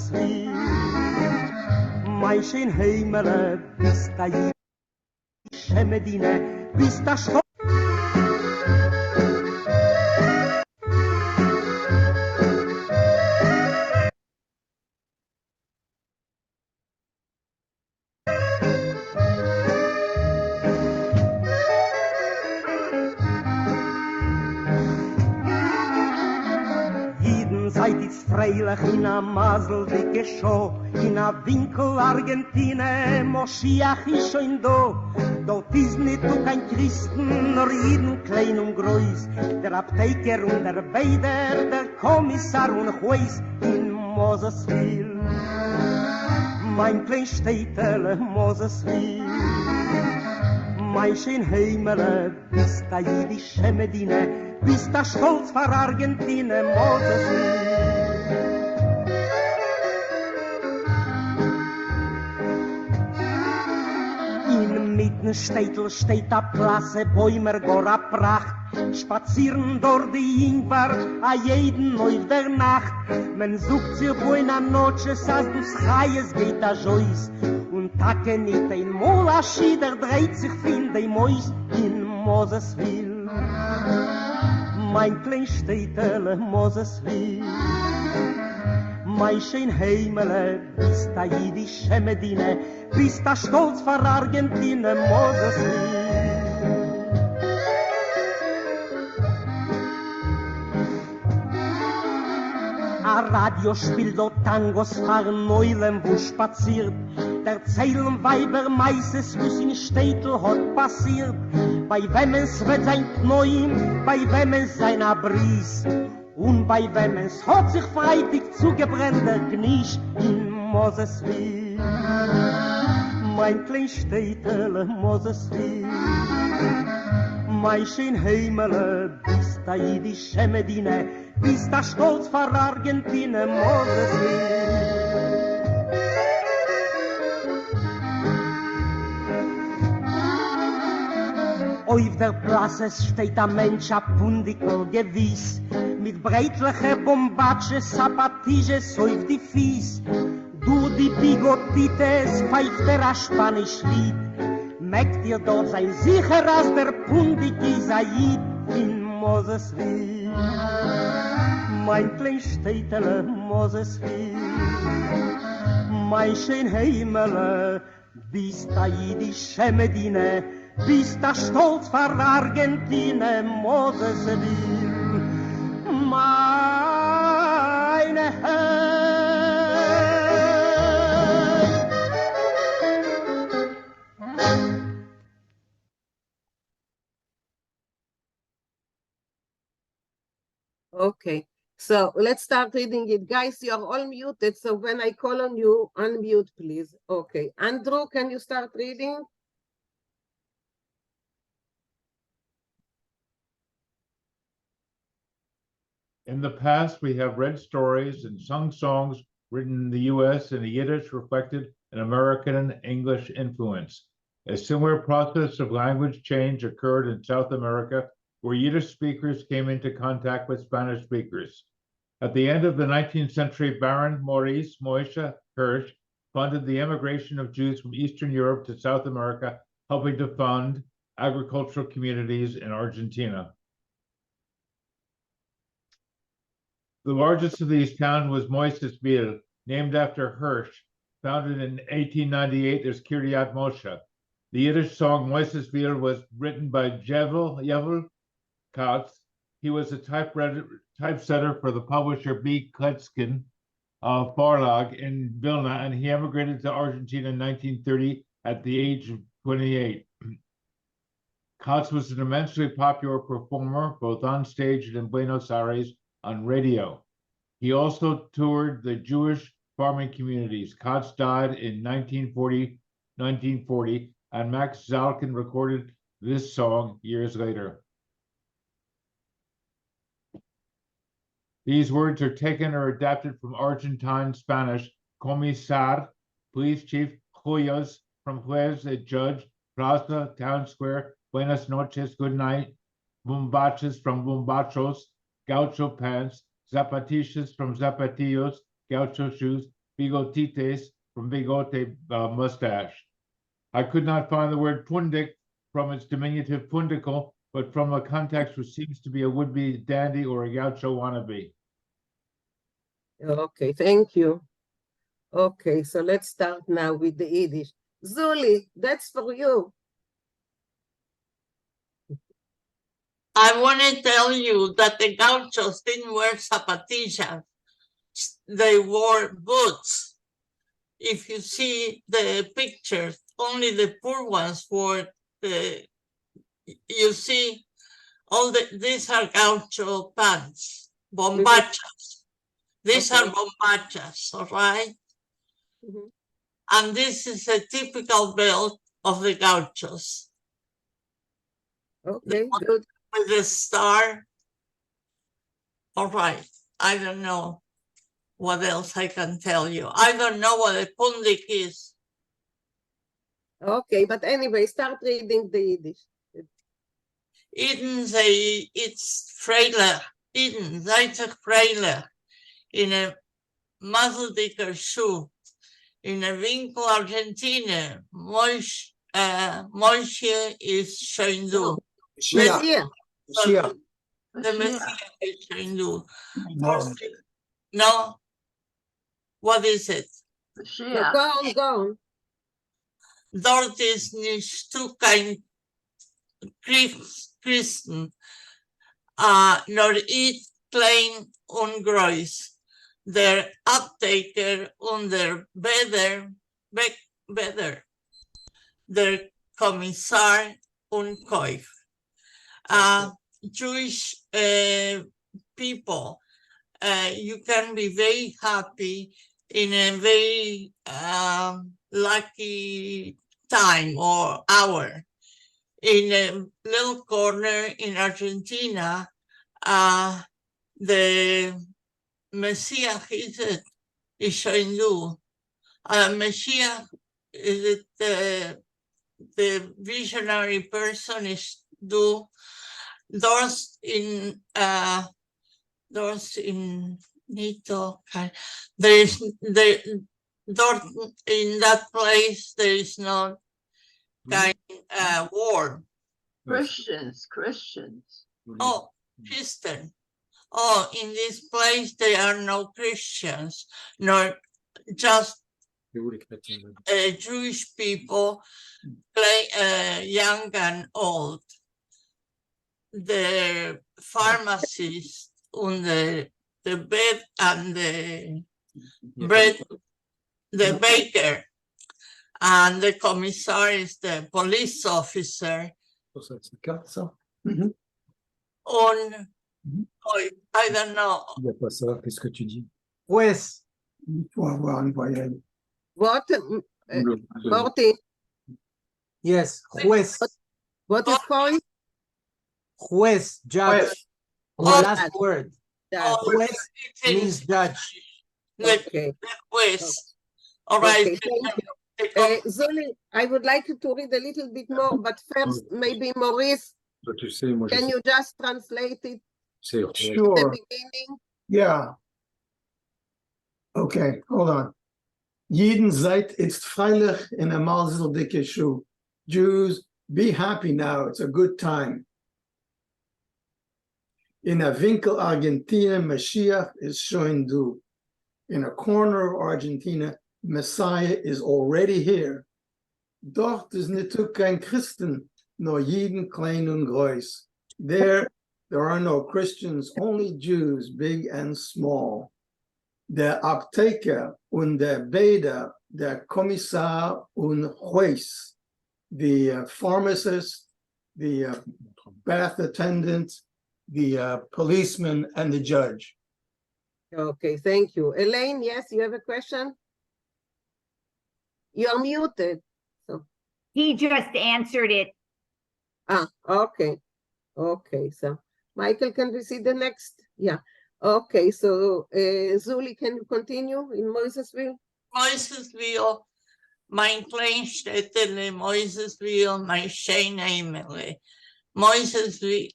Moses will. Mein schön Himmel, bist da jüdische Medine, bist da Stolz. Seid jetzt freilich in a Masel dicke Show, in a Vinkl Argentine, Moschiach ist schon da. Dort ist nicht nur kein Christen, nur jeden klein und groß. Der Apotheker und der Beider, der Kommissar und Juez in Mosesville. Mein klein Städtel, Mosesville. Mein schön Himmel, bist da jüdische Medine, bist da stolz vor Argentine, Mosesville. In mitten Städtel steht a Klasse, Bäumer gar a Pracht, spazieren dort die Ingwer, a jeden auf der Nacht. Man sucht sich buena noches, als du's Chayes geht a Jois, und Tage nicht ein Mola Schieder dreht sich fin de Mois in Mosesville. Mein klein Städtel, Mosesville. Mein schön Himmel, bist da jüdische Medine, bist da stolz vor Argentine, Mosesville. A Radio spielt dort Tangos fahren Neulen, wo spaziert. Erzählen Weiber meistens, was in Städtel hat passiert. Bei wem es wird sein Knoim, bei wem es sein Abris. Und bei wem es hat sich freitig zugebrennt, der Knisch in Mosesville. Mein klein Städtel, Mosesville. Mein schön Himmel, bist da jüdische Medine, bist da stolz vor Argentine, Mosesville. Auf der Plasse steht ein Mensch, ein Pundikel gewiss, mit breitlichen Bombatsches, Zapatisches auf die Fies. Du die Bigotites, pfeift ein Spanisch Lied, merkt ihr dort sein sicher, als der Pundik ist ein Jid in Mosesville. Mein klein Städtel, Mosesville. Mein schön Himmel, bist da jüdische Medine, bist da stolz vor Argentine, Mosesville. Meine Okay, so let's start reading it. Guys, you are all muted, so when I call on you, unmute, please. Okay, Andrew, can you start reading? In the past, we have read stories and sung songs written in the U.S. and the Yiddish reflected an American and English influence. A similar process of language change occurred in South America, where Yiddish speakers came into contact with Spanish speakers. At the end of the 19th century, Baron Maurice Moshe Hirsch funded the emigration of Jews from Eastern Europe to South America, helping to fund agricultural communities in Argentina. The largest of these towns was Moisesville, named after Hirsch. Founded in 1898 as Kiryat Moshe. The Yiddish song Moisesville was written by Yevel Katz. He was a typesetter for the publisher B. Kletzkin Farlag in Vilna, and he emigrated to Argentina in 1930 at the age of 28. Katz was an immensely popular performer, both on stage and in Buenos Aires on radio. He also toured the Jewish farming communities. Katz died in 1940, and Max Zalkin recorded this song years later. These words are taken or adapted from Argentine Spanish, comisar, police chief, Juez, from Juez, a judge, plaza, town square, buenas noches, good night, bombachos from bombachos, gaucho pants, zapatillas from zapatillos, gaucho shoes, bigotites, from bigote, mustache. I could not find the word pundik from its diminutive pundicle, but from a context which seems to be a would-be dandy or a gaucho wannabe. Okay, thank you. Okay, so let's start now with the Yiddish. Zuli, that's for you. I want to tell you that the gauchos didn't wear zapatillas. They wore boots. If you see the pictures, only the poor ones wore the, you see, these are gaucho pants, bombachas. These are bombachas, all right? Mhm. And this is a typical belt of the gauchos. Okay, good. With the star. All right, I don't know what else I can tell you. I don't know what a pundik is. Okay, but anyway, start reading the Yiddish. It's Freiler. Eden, Zeitig Freiler. In a Mazeldiker shoe. In a Vinkl, Argentina. Moishe is Shindu. Messiah. The Messiah is Shindu. No. No? What is it? So go on. Dort ist nicht zu kein Christen, nor it klein und groß. Der Abtaker und der Beder, der Kommissar und Käuf. Jewish people, you can be very happy in a very lucky time or hour. In a little corner in Argentina, the Messiah is showing you. Messiah is it the visionary person is do those in Nito. There is in that place there is no kind war. Christians. Oh, Christian. Oh, in this place there are no Christians, nor just Jewish people, young and old. The pharmacist and the bed and the bread, the baker, and the commissar is the police officer. On, I don't know. Qu'est-ce que tu dis? Juez. Il faut avoir un voyelle. What? Morty, Yes, juez. what is called? Juez, judge. The last word. That. Juez means judge. Okay. Juez. All right. Okay, thank you. Zoli, I would like you to read a little bit more, but first, maybe Maurice, Tu sais, moi, can you just translate it sais. at the Sure. beginning? Yeah. Okay, hold on. Jeden seid ist freilich in a Mazel dicke Schuh. Jews, be happy now. It's a good time. In a Vinkl, Argentina, Mashiach is showing du. In a corner of Argentina, Messiah is already here. Dort is nitu kein Christen, no jeden klein und groß. There are no Christians, only Jews, big and small. Der Apteker und der Beder, der Kommissar und Juez, the pharmacist, the bath attendant, the policeman, and the judge. Okay, thank you. Elaine, yes, you have a question? You're muted. He just answered it. Okay. Okay, so Michael, can we see the next? Yeah. Okay, so Zuli, can you continue in Moisesville? Moisesville, mein Kleinstädtele, Moisesville, mein Scheinheimele. Moisesville,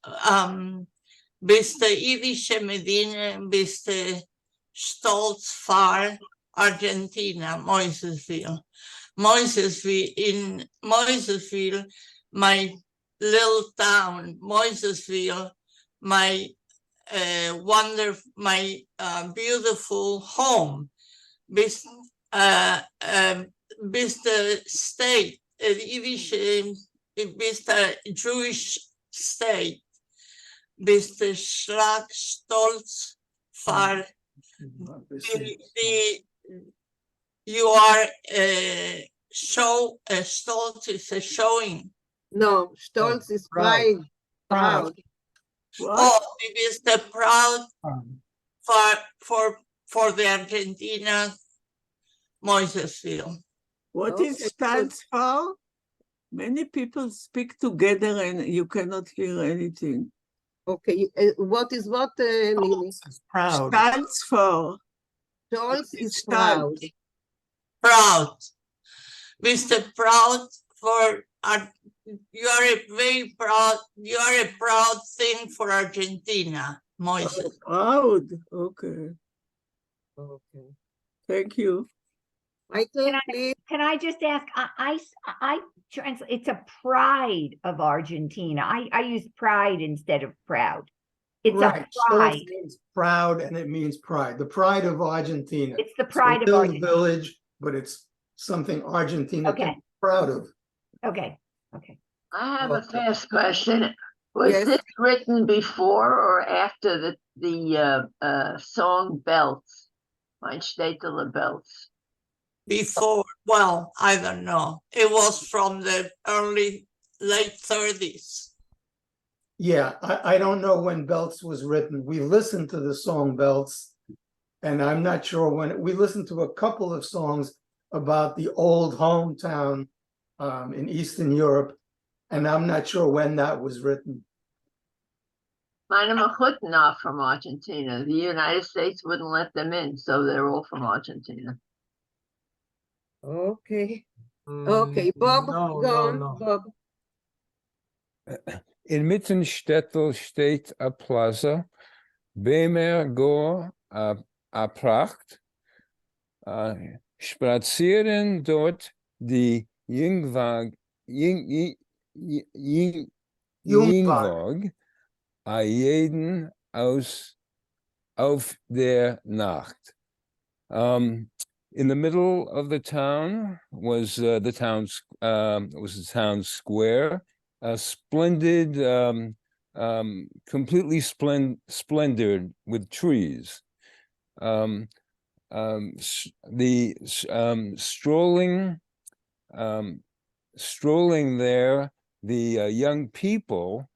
bis der irische Medina, bis der Stolz fahr, Argentina, Moisesville. In Moisesville, my little town, Moisesville, my beautiful home, bist state, Yiddish, bist Jewish state, bist Schlag stolz for you are stolz is a showing. No, stolz is pride. Proud. Oh, it is the proud for the Argentina Moisesville. What is Okay, stands for? Many people speak together and you cannot hear anything. Okay, what is what, Lily? Proud. Stands for. Stolz is Stand. proud. Mr. Proud for you are a proud thing for Argentina, Moises. Proud. Okay. Okay. Thank you. Michael, please. Can I just ask, I translate, it's a pride of Argentina. I use pride instead of proud. It's Right. a Stolz pride. means proud, and it means pride. The pride of Argentina. It's the It's a pride of little Argentina. village, but it's something Argentina can Okay. be proud of. Okay, okay. I have a Okay. fast question. Was Yes. this written before or after the song Belts? Mein Städtele Belts. Before, well, I don't know. It was from the late 30s. Yeah, I don't know when Belts was written. We listened to the song Belts, and I'm not sure when. We listened to a couple of songs about the old hometown in Eastern Europe, and I'm not sure when that was written. Meine Machutten are from Argentina. The United States wouldn't let them in, so they're all from Argentina. Okay. Okay, Bob, go on, Bob. Inmitten Städtel steht a plaza, Bemer go a pracht, spazieren dort die Jungwag a jeden auf der Nacht. In the middle of the town was the town square, a splendid, completely splendid with trees. Strolling there, the young people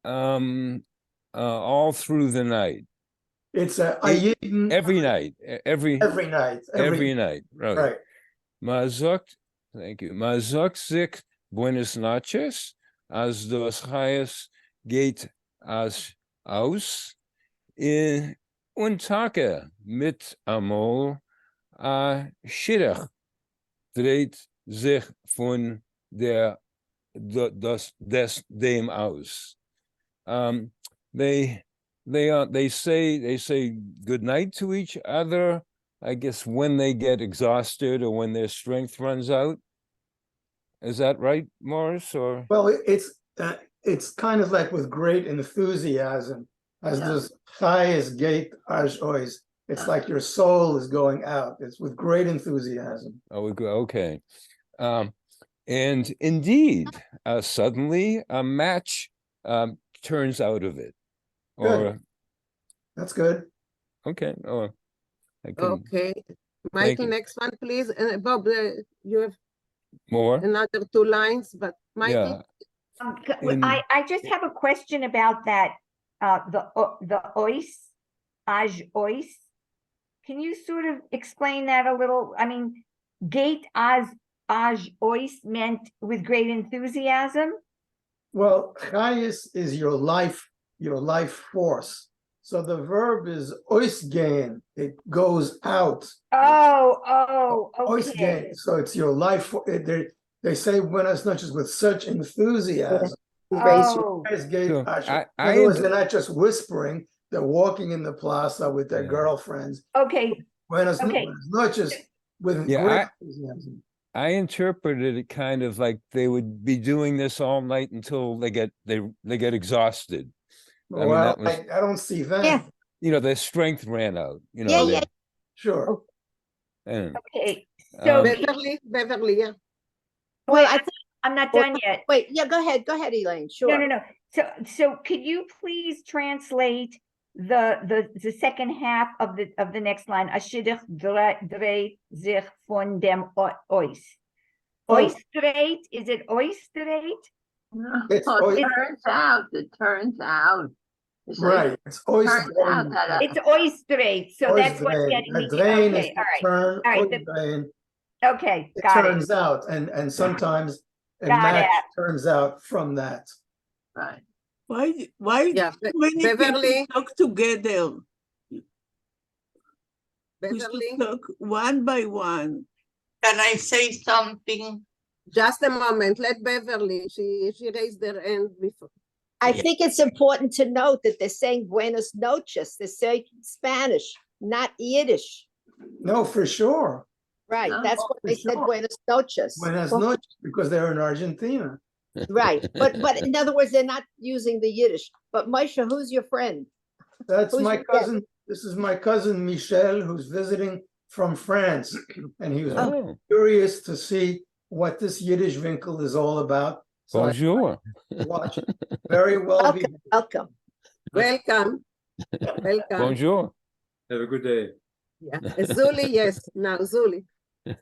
all through the night. It's Every night, every night, right. Right. Thank you. Mazok sich buenas noches, as dos hayas geht as aus, und Tage mit amol a Schirach dreht sich von dem aus. They say good night to each other, I guess, when they get exhausted or when their strength runs out. Is that right, Morris? Or Well, it's kind of like with great enthusiasm, as this highest gate as always. It's like your soul is going out. It's with great enthusiasm. oh, okay. And indeed, suddenly a match turns out of it. Or That's good. okay. Or I can, Okay. Michael, you. next one, please. And Bob, you have more. another 2 lines, but Michael, I just have a question about that, the ois, aj ois. Can you sort of explain that a little? I mean, gate as aj ois meant with great enthusiasm. Well, chayis is your life force. So the verb is oisgain. It goes out. Oh, okay. Oisgain. So it's your life. They say buenas noches with such enthusiasm. Oh, Oisgain, So in I other words, they're not just whispering. they're walking in the plaza with their Yeah. girlfriends. Okay, Buenas Okay. noches with Yeah, great enthusiasm. I interpreted it kind of like they would be doing this all night until they get exhausted. I mean, Well, that was, I don't see that. Yeah. their strength ran out, Yeah, yeah. Sure. And, okay, so, Beverly, yeah. Well, I think, I'm not Well, done yet. wait, yeah, go ahead, Elaine, No, sure. no. So could you please translate the second half of the next line? Ashidich dreht sich von dem Ois. Ois dreht, is it Ois dreht? It's Oh, always- it turns out. It's like, Right, it's always turns out that It's Ois dreht, so that's what's drain. getting A me. drain is Okay, to all right, turn, all right, always drain. okay, It got it. turns out, and sometimes a Got match it. turns out from that. right. Why Yeah, too many Beverly. people talk together? We should Beverly, talk one by one. Can I say something? just a moment. Let Beverly. She raised her hand before. I Yeah. think it's important to note that they're saying buenas noches, they're saying Spanish, not Yiddish. No, for sure. Right, No, that's what for they said, sure. buenas noches. Buenas Well, noches, because they're in Argentina. Right, but in other words, they're not using the Yiddish. But Moshe, who's your friend? That's Who's my your guest? cousin. This is my cousin Michel, who's visiting from France. And he was oh, curious to see what this Yiddish Vinkl is all about. So I bonjour. watch. Very well. Welcome, welcome. Welcome. Welcome. Bonjour. Have a good day. Yeah. Zuli, yes. Now, Zuli. The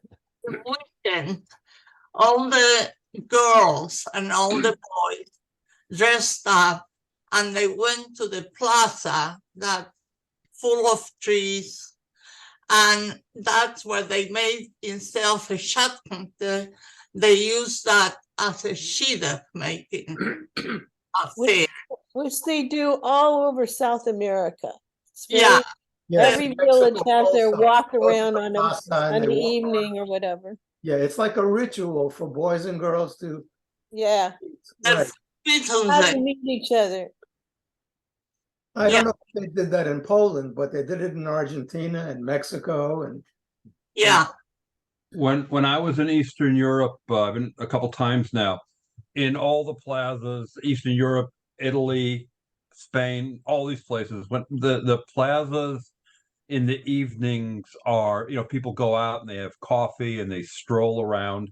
weekend, all the girls and all the boys dressed up and they went to the plaza that full of trees. And that's where they made, instead of a shotgun, they used that as a shidduch making affair. Which they do all over South America. It's very- Yeah, Yes, Every Mexico village has their also. walk Also around on pasta and an they walk evening around. or whatever. Yeah, it's like a ritual for boys and girls to. Yeah, Right. how to meet each other. I Yeah. don't know if they did that in Poland, but they did it in Argentina and Mexico and. yeah. When I was in Eastern Europe, I've been a couple times now, in all the plazas, Eastern Europe, Italy, Spain, all these places, when the plazas in the evenings are, people go out and they have coffee and they stroll around.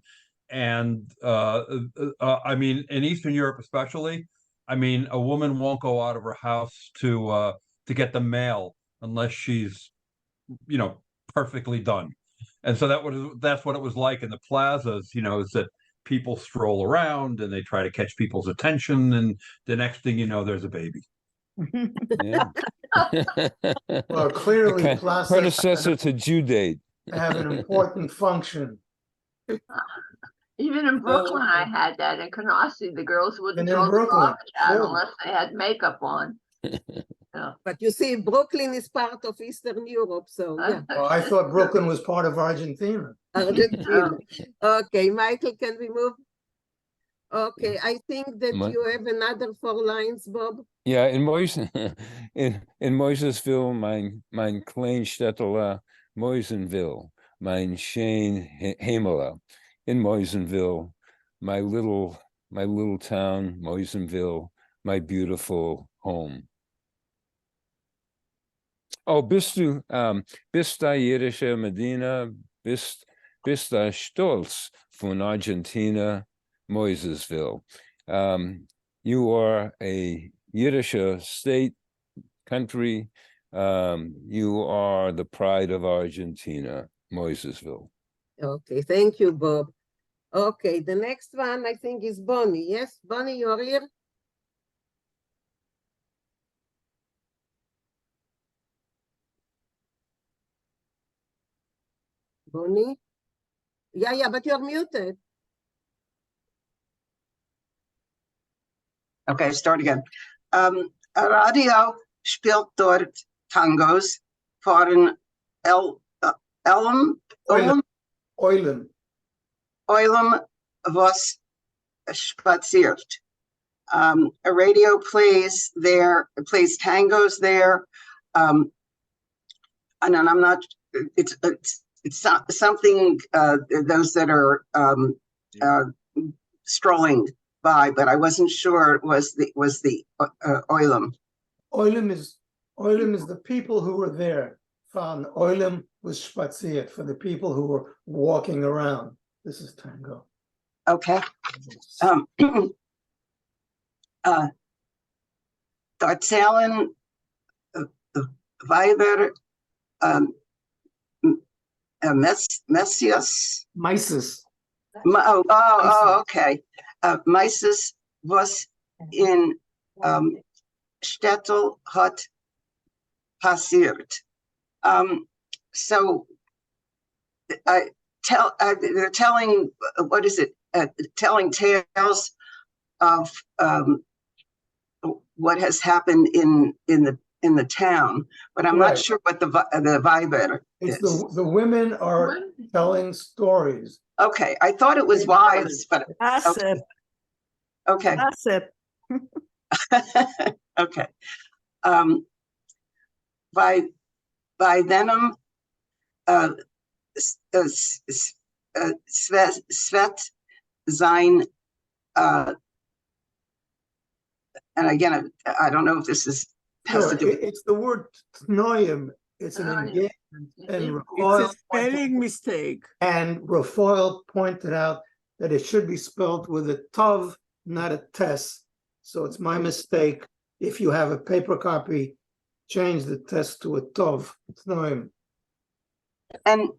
And I mean, in Eastern Europe especially, I mean, a woman won't go out of her house to get the mail unless she's, perfectly done. And so that's what it was like in the plazas, is that people stroll around and they try to catch people's attention, and the next thing you know, there's a baby. Yeah. Well, clearly, Okay, plazas predecessor to Judate. have an important function. Even in Brooklyn, I had that. In Canarsie, the girls wouldn't And in throw the Brooklyn, garbage out sure. unless they had makeup on. But you see, Brooklyn is part of Eastern Europe, so yeah. Oh, I thought Brooklyn was part of Argentina. Argentina. Okay, Michael, can we move? Okay, I think that Mi- you have another 4 lines, Bob. Yeah, in in Moisesville, mein Kleinstädtler Moisenville, mein Shane Hemela. In Moisenville, my little town, Moisenville, my beautiful home. Oh, bist du jiddische Medina, bist da stolz von Argentina, Moisesville. You are a Yiddish state country. You are the pride of Argentina, Moisesville. Okay, thank you, Bob. Okay, the next one I think is Bonnie. Yes, Bonnie, you're here? Bonnie? Yeah, but you're muted. Okay, start again. Radio speelt dort tangos voor Oilem was spaziert. a radio plays there, plays tangos there. And I'm not, it's something, those that are strolling by, but I wasn't sure it was the Oilem. Oilem is the people who were there. Van Oilem was spaziert, for the people who were walking around. This is tango. Okay. Dort zählen Weiber Messias. Mises. Okay. Mises was in Stettel hat passiert. So they're telling, what is it? Telling tales of what has happened in the town, but I'm not sure what the Weiber is. The women are telling stories. Okay, I thought it was wives, but Gossip. Okay. Gossip. Okay. By Venom, Svet sein, and again, I don't know if this is has to do. It's the word tnoim. It's an engagement, and It's a spelling mistake. And Raphael pointed out that it should be spelled with a tov, not a tes. So it's my mistake. If you have a paper copy, change the tes to a tov. Tnoim. And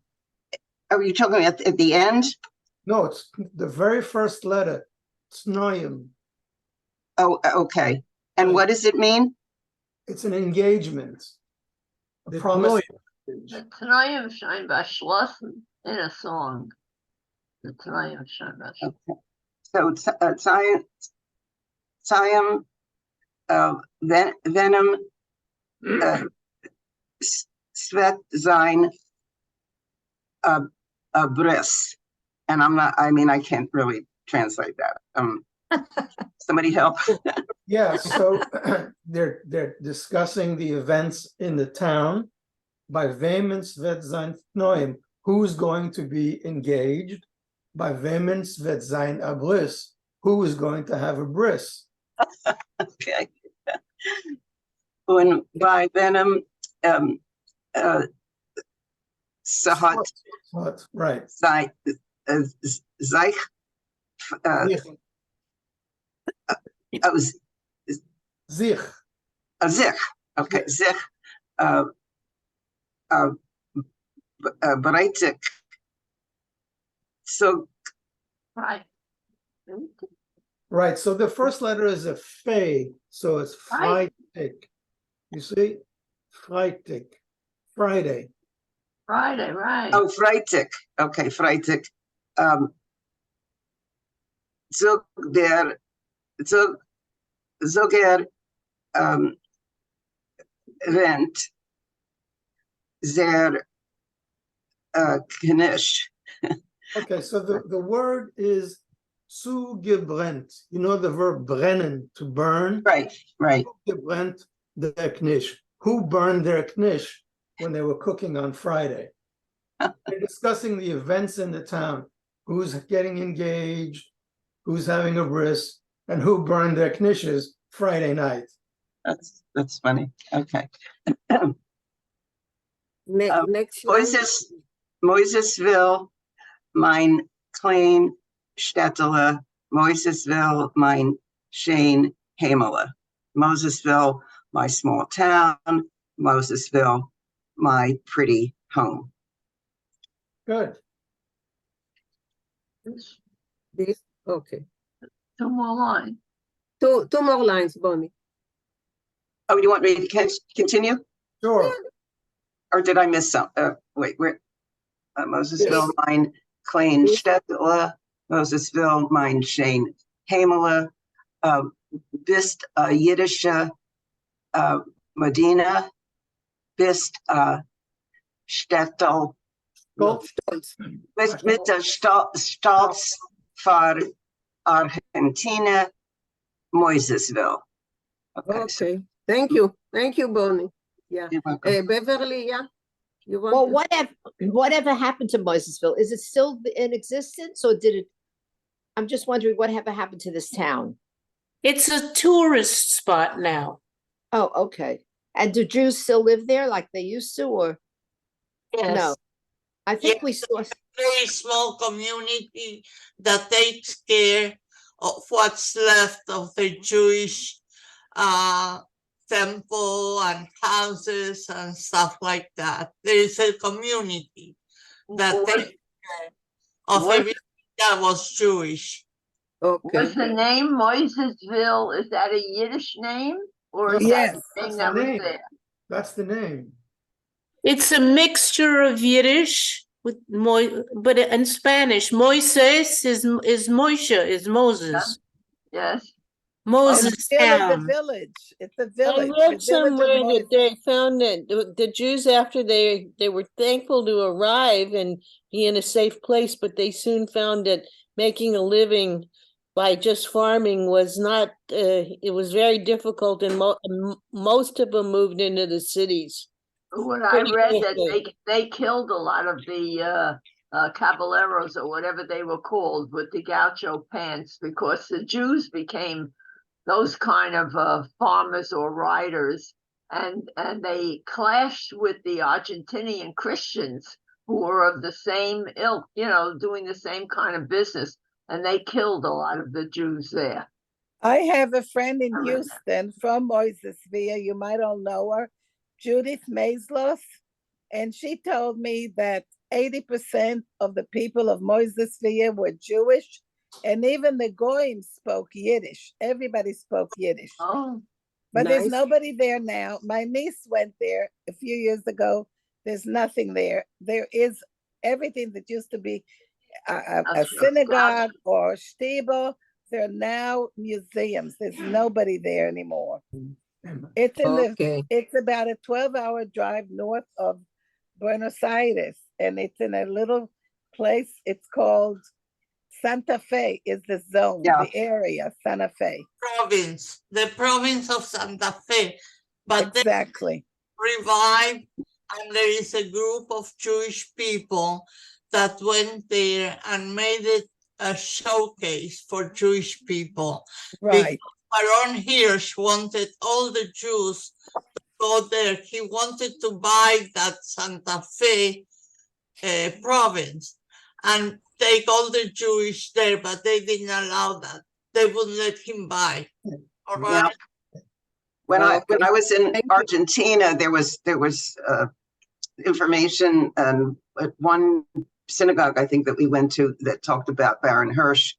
are you talking at the end? No, it's the very first letter. Tnoim. Oh, okay. And what does it mean? It's an engagement. A The promise. The Tanoim scheinbar schlossen in a song. The Tanoim scheinbar. Okay. So Siam, Venom, Svet sein, Briss. And I can't really translate that. Somebody help. Yeah, so they're discussing the events in the town. By Vehemens wird sein Tnoim, who's going to be engaged? By Vehemens wird sein a bris, who is going to have a bris? Okay. Und bei Venom, Sahat, right. Zeich, Zich. Zich. Okay, Zich. Breitig. So. Right. Right. So the first letter is a fe, so it's Freitag. You see, Freitag, Friday. Friday, right? Oh, Freitag. Okay, Freitag. Zoger Rent sehr Knish. Okay, so the word is zugebrennt. You know the verb brennen, to burn? Right. Zugebrennt der Knish. Who burned their Knish when they were cooking on Friday? They're discussing the events in the town. Who's getting engaged, who's having a bris, and who burned their knishes Friday night. That's funny. Okay. Next Moisesville, mein klein Städtele, Moisesville, mein Shane Hamela. Mosesville, my small town. Mosesville, my pretty home. Good. This, okay. Two more lines. Two more lines, Bonnie. Oh, you want me to continue? Sure. Or did I miss some? Wait, where? Mosesville, mein klein Städtele, Mosesville, mein Shane Hamela. Bist Yiddische Medina, bist Städtel. Mit der Stolz für Argentina, Moisesville. Okay, thank you. Thank you, Bonnie. Yeah. You're welcome. Beverly, yeah. You want Well, to- whatever happened to Moisesville? Is it still in existence or did it? I'm just wondering whatever happened to this town. It's a tourist spot now. Oh, okay. And do Jews still live there like they used to, or Yes. no? I think Yes, we saw. very small community that takes care of what's left of the Jewish temple and houses and stuff like that. There is a community that takes care of What- everything that was Jewish. Okay. What's the name? Moisesville, is that a Yiddish name? Or is Yes, that the that's name the that was name. there? That's the name. It's a mixture of Yiddish with but in Spanish, Moises is Moshe, is Moses. Yes. Moses It's still at the town. village. It's a I village. read the village of somewhere that Moises. they found that the Jews, after they were thankful to arrive and be in a safe place, but they soon found that making a living by just farming was not, it was very difficult, and most of them moved into the cities. What I Pretty read that quickly. they killed a lot of the caballeros or whatever they were called with the gaucho pants because the Jews became those kind of farmers or riders, and they clashed with the Argentinian Christians who were of the same ilk, you know, doing the same kind of business, and they killed a lot of the Jews there. I have a friend in I read that. Houston from Moisesville. You might all know her, Judith Maislos. And she told me that 80% of the people of Moisesville were Jewish. And even the Goyim spoke Yiddish. Everybody spoke Yiddish. Oh, But there's nice. nobody there now. My niece went there a few years ago. There's nothing there. There is everything that used to be a That's right. synagogue or shtibel. There are now museums. There's nobody there anymore. It's in Okay. it's about a 12-hour drive north of Buenos Aires, and it's in a little place. It's called Santa Fe is the zone, Yeah. the area, Santa Fe. Province, the province of Santa Fe. But they Exactly. revived, and there is a group of Jewish people that went there and made it a showcase for Jewish people. Right. Baron Hirsch wanted all the Jews to go there. He wanted to buy that Santa Fe province and take all the Jewish there, but they didn't allow that. They wouldn't let him buy. All right. When I Okay. was in Thank you. Argentina, there was information at one synagogue I think that we went to that talked about Baron Hirsch,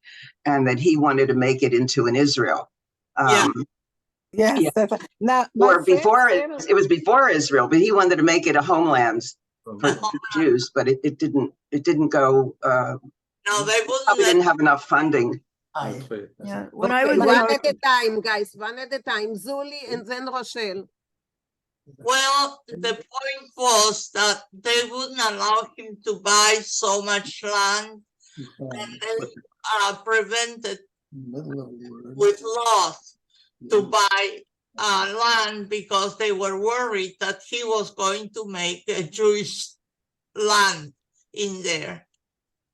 and that he wanted to make it into an Israel. Yeah. Yes. Yeah. That's now my Or before friend's it was before Israel, but he wanted to make it a homeland for A homeland. Jews, but it didn't go. No, they wouldn't Probably let didn't have enough funding. Yeah, when I Okay, was one in at a time, guys. One at a time. Zuli and then Rochelle. Well, the point was that they wouldn't allow him to buy so much land, and they prevented with laws to buy land because they were worried that he was going to make a Jewish land in there.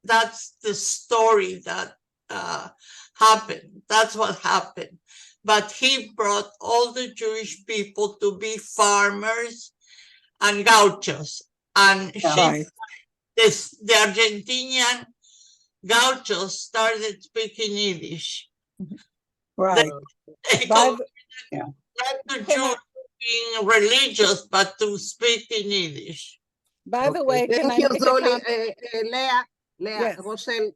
That's the story that happened. That's what happened. But he brought all the Jewish people to be farmers and gauchos. And Right. the Argentinian gauchos started speaking Yiddish. right. They By go Yeah. not to Jews being religious, but to speak in Yiddish. By the way, can I Thank you, make a Zoli. comment? Leah, Yes. Rochelle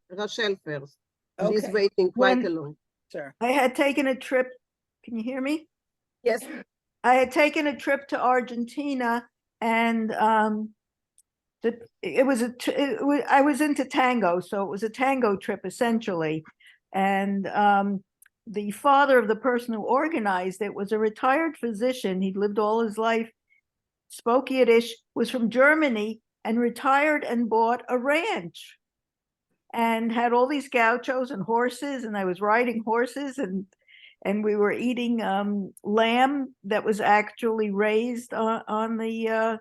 first. She's Okay. waiting quite When- a long. Sure. I had taken a trip. Can you hear me? Yes. I had taken a trip to Argentina, and I was into tango, so it was a tango trip essentially. And the father of the person who organized it was a retired physician. He'd lived all his life, spoke Yiddish, was from Germany, and retired and bought a ranch and had all these gauchos and horses, and I was riding horses, and and we were eating lamb that was actually raised on the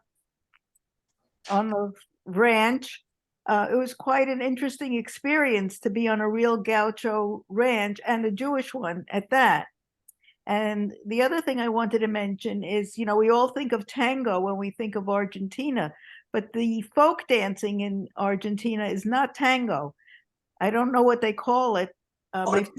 ranch. It was quite an interesting experience to be on a real gaucho ranch, and a Jewish one at that. And the other thing I wanted to mention is, you know, we all think of tango when we think of Argentina, but the folk dancing in Argentina is not tango. I don't know what they call it. I've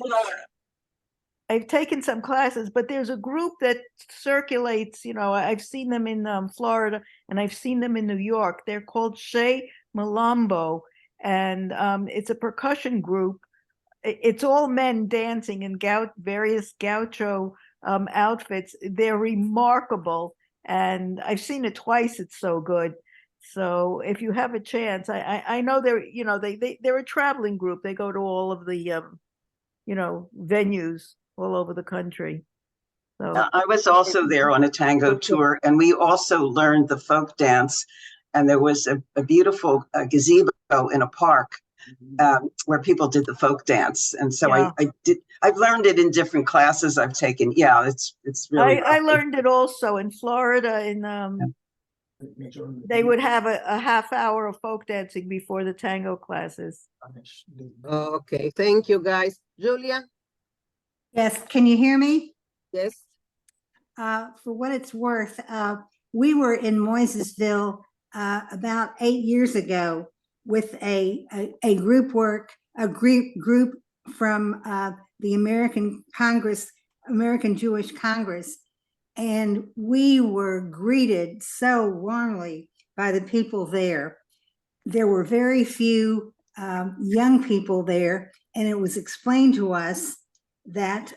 taken some classes, but there's a group that circulates, you know, I've seen them in Florida and I've seen them in New York. They're called Shea Malombo, and it's a percussion group. It's all men dancing in various gaucho outfits. They're remarkable, and I've seen it twice. It's so good. So if you have a chance, I know they're, you know, they're a traveling group. They go to all of the you know, venues all over the country. So I was also there on a tango tour, and we also learned the folk dance. And there was a beautiful gazebo in a park where people did the folk dance. And so Yeah. I've learned it in different classes I've taken. Yeah, it's really. I learned it also in Florida. They would have a half hour of folk dancing before the tango classes. Okay, thank you, guys. Julia? Yes, can you hear me? Yes. For what it's worth, we were in Moisesville about 8 years ago with a group group from the American Jewish Congress, and we were greeted so warmly by the people there. There were very few young people there, and it was explained to us that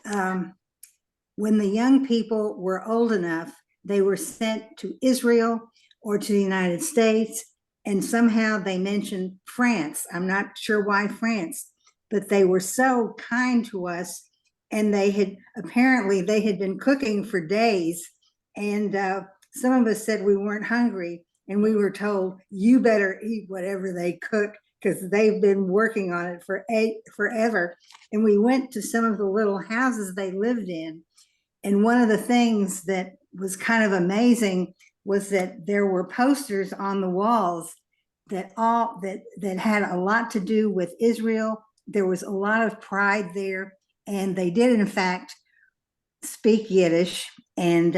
when the young people were old enough, they were sent to Israel or to the United States, and somehow they mentioned France. I'm not sure why France, but they were so kind to us, and they had been cooking for days, and some of us said we weren't hungry, and we were told, you better eat whatever they cook, because they've been working on it forever. And we went to some of the little houses they lived in. And one of the things that was kind of amazing was that there were posters on the walls that had a lot to do with Israel. There was a lot of pride there. And they did, in fact, speak Yiddish. And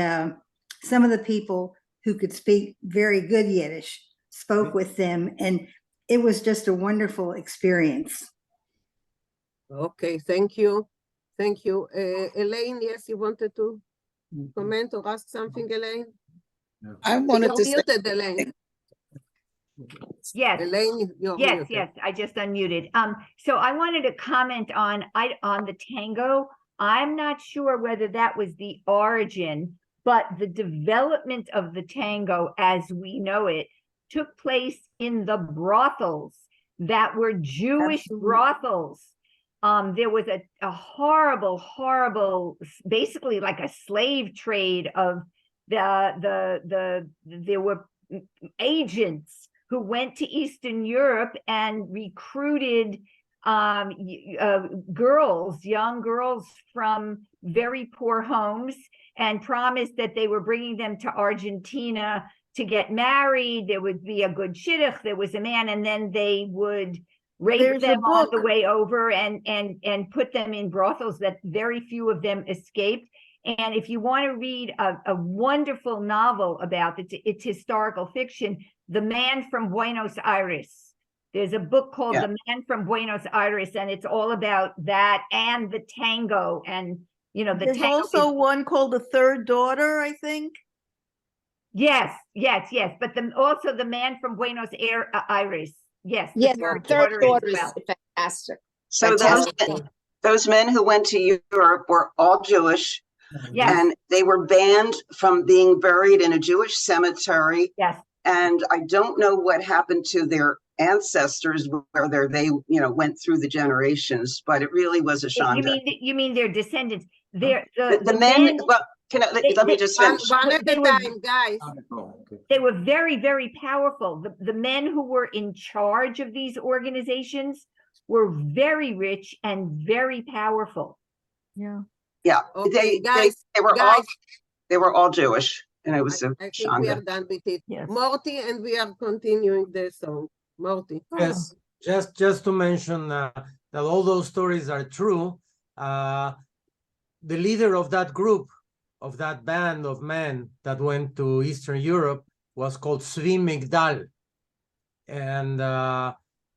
some of the people who could speak very good Yiddish spoke with them. And it was just a wonderful experience. Okay, thank you. Thank you. Elaine, yes, you wanted to comment or ask something, Elaine? I wanted to say, muted, Elaine. Yes. Elaine, you're yes, muted. yes, I just unmuted. So I wanted to comment on the tango. I'm not sure whether that was the origin, but the development of the tango as we know it took place in the brothels that were Jewish brothels. There was a horrible, basically like a slave trade of there were agents who went to Eastern Europe and recruited young girls from very poor homes, and promised that they were bringing them to Argentina to get married. There would be a good shidduch, there was a man, and then they would rape them on the way over and put them in brothels that very few of them escaped. And if you want to read a wonderful novel about it, it's historical fiction, The Man from Buenos Aires. There's a book called The Man from Buenos Aires, and it's all about that and the tango. And, you know, there's also one called The Third Daughter, I think. Yes. But also The Man from Buenos Aires. Yes. Yes, Third Third Daughter as well. is fantastic. So those men who went to Europe were all Jewish. Yes. And they were banned from being buried in a Jewish cemetery. Yes. And I don't know what happened to their ancestors, whether they, went through the generations, but it really was a shanda. You mean their descendants? The men. Well, let me just finish. One at a time, guys. They were very, very powerful. The men who were in charge of these organizations were very rich and very powerful. Yeah. Yeah, Okay, guys, they were all Jewish, and it was a I think we are shanga. done with it. Yes. Morty, and we are continuing the song. Morty. Yes, just to mention that all those stories are true. The leader of that group, of that band of men that went to Eastern Europe, was called Zvi Migdal. And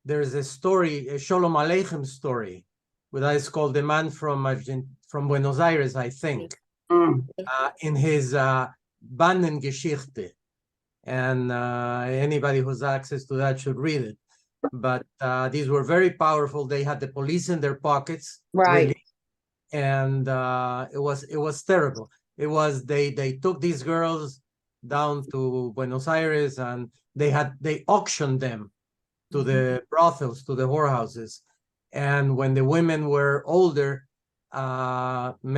there's a story, a Sholom Aleichem story, that is called The Man from Buenos Aires, I think, in his Bandengeschichte. And anybody who's access to that should read it. But these were very powerful. They had the police in their pockets, Right? really. And it was terrible. It was they took these girls down to Buenos Aires, and they auctioned them to the brothels, to the whorehouses. And when the women were older,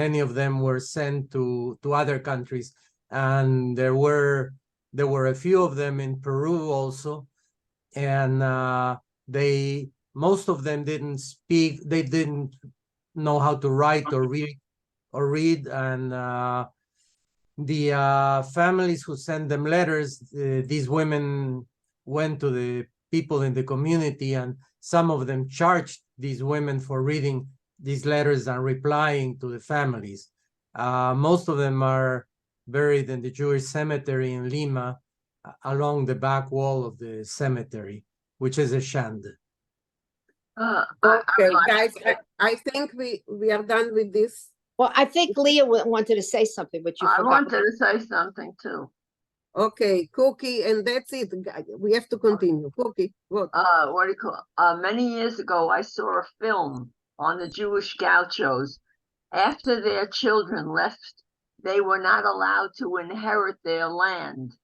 many of them were sent to other countries, and there were a few of them in Peru also, and most of them didn't speak. They didn't know how to write or read, and the families who sent them letters, these women went to the people in the community, and some of them charged these women for reading these letters and replying to the families. Most of them are buried in the Jewish cemetery in Lima, along the back wall of the cemetery, which is a shand. Okay, guys, I think we are done with this. Well, I think Leah wanted to say something, but you I forgot. wanted to say something too. Okay, Cookie, and that's it. We have to continue. Cookie, what? What do you call it? Many years ago, I saw a film on the Jewish gauchos. After their children left, they were not allowed to inherit their land.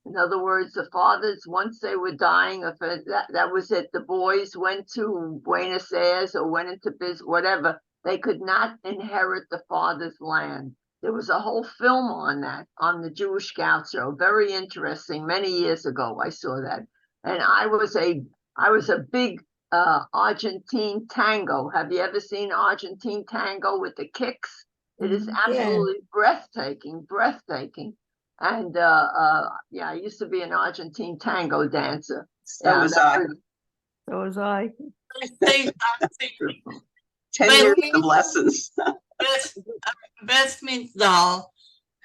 In other words, the fathers, once they were dying, that was it. The boys went to Buenos Aires or went into business, whatever. They could not inherit the father's land. There was a whole film on that, on the Jewish gaucho. Very interesting. Many years ago, I saw that. And I was a big Argentine tango. Have you ever seen Argentine tango with the kicks? It is absolutely breathtaking. And yeah, I used to be an Argentine tango dancer. So was I. So was I. I think 10 years of lessons. Beth Migdal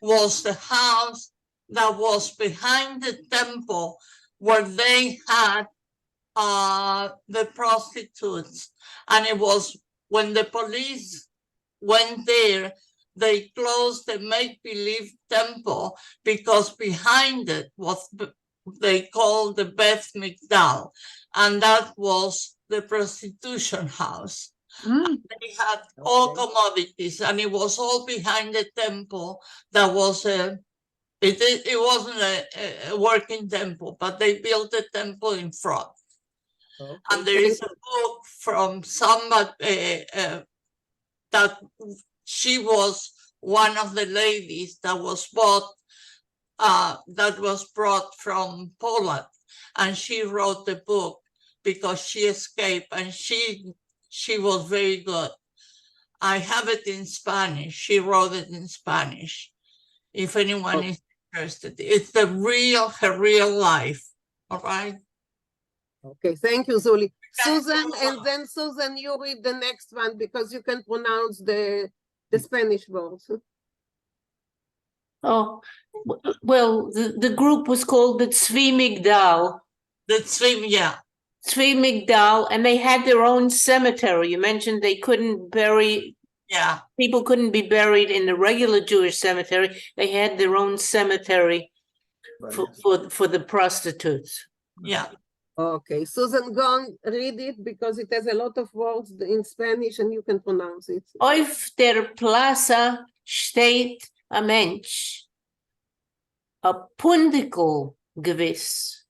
was the house that was behind the temple where they had the prostitutes. And it was when the police went there, they closed the make-believe temple because behind it was they called the Beth Migdal, and that was the prostitution house. They had all commodities, and it was all behind the temple. That was it wasn't a working temple, but they built a temple in front. And there is a book from somebody that she was one of the ladies that was brought from Poland, and she wrote the book because she escaped, and she was very good. I have it in Spanish. She wrote it in Spanish. If anyone is interested, it's her real life. All right. Okay, thank you, Zuli. Susan, and then Susan, you read the next one because you can pronounce the Spanish words. Oh, well, the group was called the Zvi Migdal. The Zvi, yeah. Zvi Migdal, and they had their own cemetery. You mentioned they couldn't bury, people couldn't be buried in the regular Jewish cemetery. They had their own cemetery for the prostitutes. Yeah. Okay, Susan, go on, read it because it has a lot of words in Spanish and you can pronounce it. Auf der Plaza steht a Mensch, a Pundikel gewiss,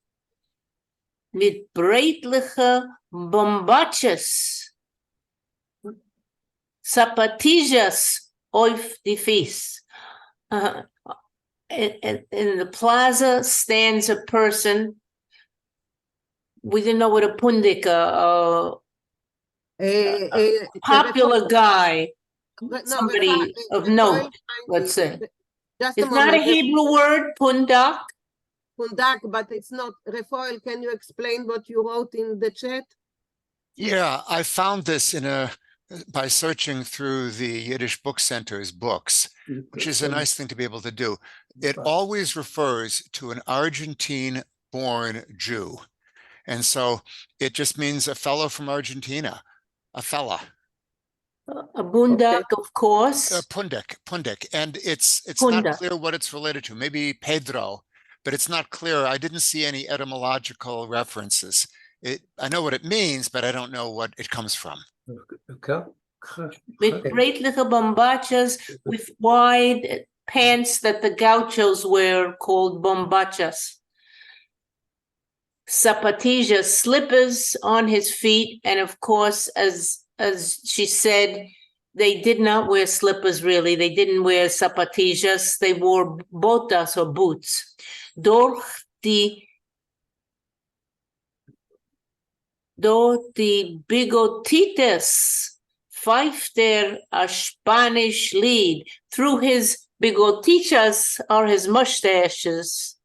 mit breitliche Bombaches, Zapatillas auf die Fies. In the plaza stands a person. We didn't know what a pundik, a popular guy somebody of note, let's say. Just It's not a Hebrew word, pundak. Pundak, but it's not. Rafael, can you explain what you wrote in the chat? Yeah, I found this by searching through the Yiddish Book Center's books, which is a nice thing to be able to do. It always refers to an Argentine-born Jew. And so it just means a fellow from Argentina, a fella. A bundak, of course. Pundak. And it's Pundak. not clear what it's related to. Maybe Pedro, but it's not clear. I didn't see any etymological references. I know what it means, but I don't know what it comes from. With breitliche bombachas, with wide pants that the gauchos wear called bombachas. Zapatillas, slippers on his feet, and of course, as she said, they did not wear slippers really. They didn't wear zapatillas. They wore botas or boots. Door the bigotitas pfeift a Spanish lied. Through his bigotitas or his mustaches,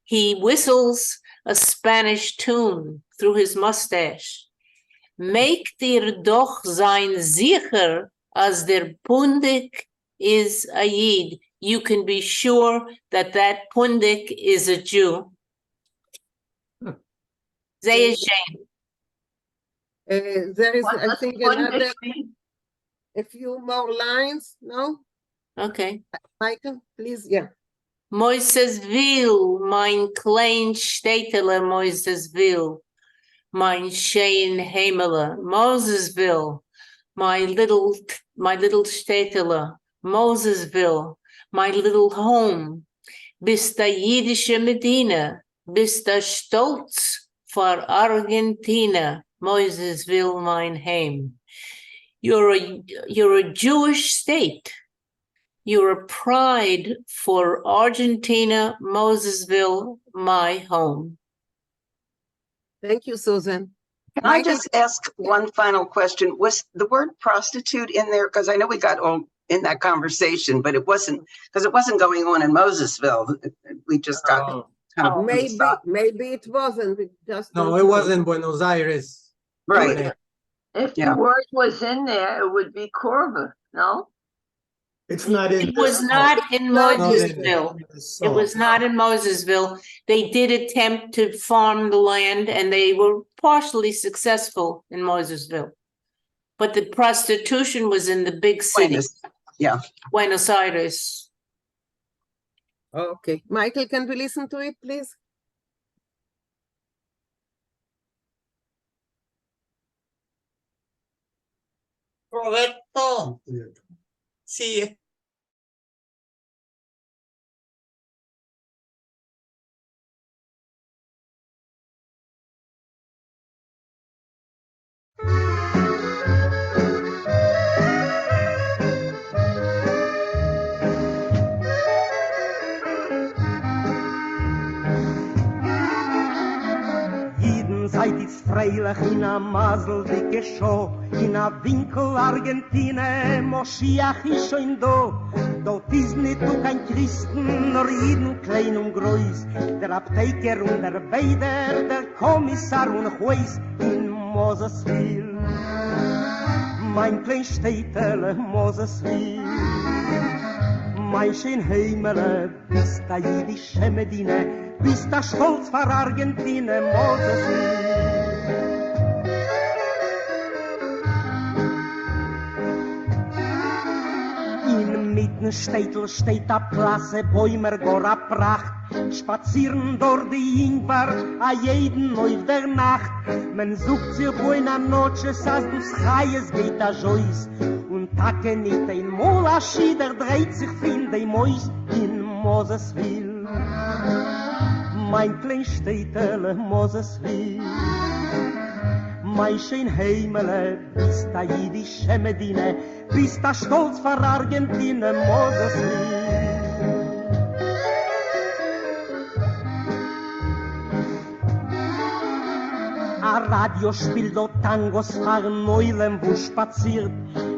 he whistles a Spanish tune through his mustache. Make dir doch sein sicher as der pundik is a Yid. You can be sure that that pundik is a Jew. Zeh shame. There is, I think, a few more lines, no? Okay. Michael, please, yeah. Moisesville, mein klein Städtele Moisesville, mein schein Hemele, Mosesville, my little Städtele, Mosesville, my little home, bist da jiddische Medina, bist da stolz for Argentina, Moisesville, mein Heim. You're a Jewish state. You're a pride for Argentina, Mosesville, my home. Thank you, Susan. Can I just ask one final question? Was the word prostitute in there? Because I know we got all in that conversation, but it wasn't, because it wasn't going on in Mosesville. We just got kind of maybe it wasn't. No, it wasn't Buenos Aires. Right. If the word was in there, it would be Corva, no? It's not in. It was not in Mosesville. It was not in Mosesville. They did attempt to farm the land, and they were partially successful in Mosesville. But the prostitution was in the big city. Buenos Aires. Okay. Michael, can we listen to it, please? Roberto. Sí. Seid ist freilich in a Masel dicke Show, in a Vinkl Argentine, Moschiach ist schon da. Dort ist nicht du kein Christen, nur jeden klein und groß. Der Apteker und der Beider, der Kommissar und Huis in Mosesville. Mein klein Städtele Mosesville. Mein schön Heimele, bist da jiddische Medina, bist da stolz vor Argentine, Mosesville. In mitten Städtel steht a Plasse, Bäumer gar a Pracht, spazieren dort die Ingwer, a jeden auf der Nacht. Man sucht sich buena noches, als du's Chayes geht a Jois, und Tage nicht ein Molashi, der dreht sich fin de Mois in Mosesville. Mein klein Städtele Mosesville, mein schön Heimele, bist da jiddische Medina, bist da stolz vor Argentine, Mosesville. A Radio spielt dort Tangos fahren Neulen, wo spaziert,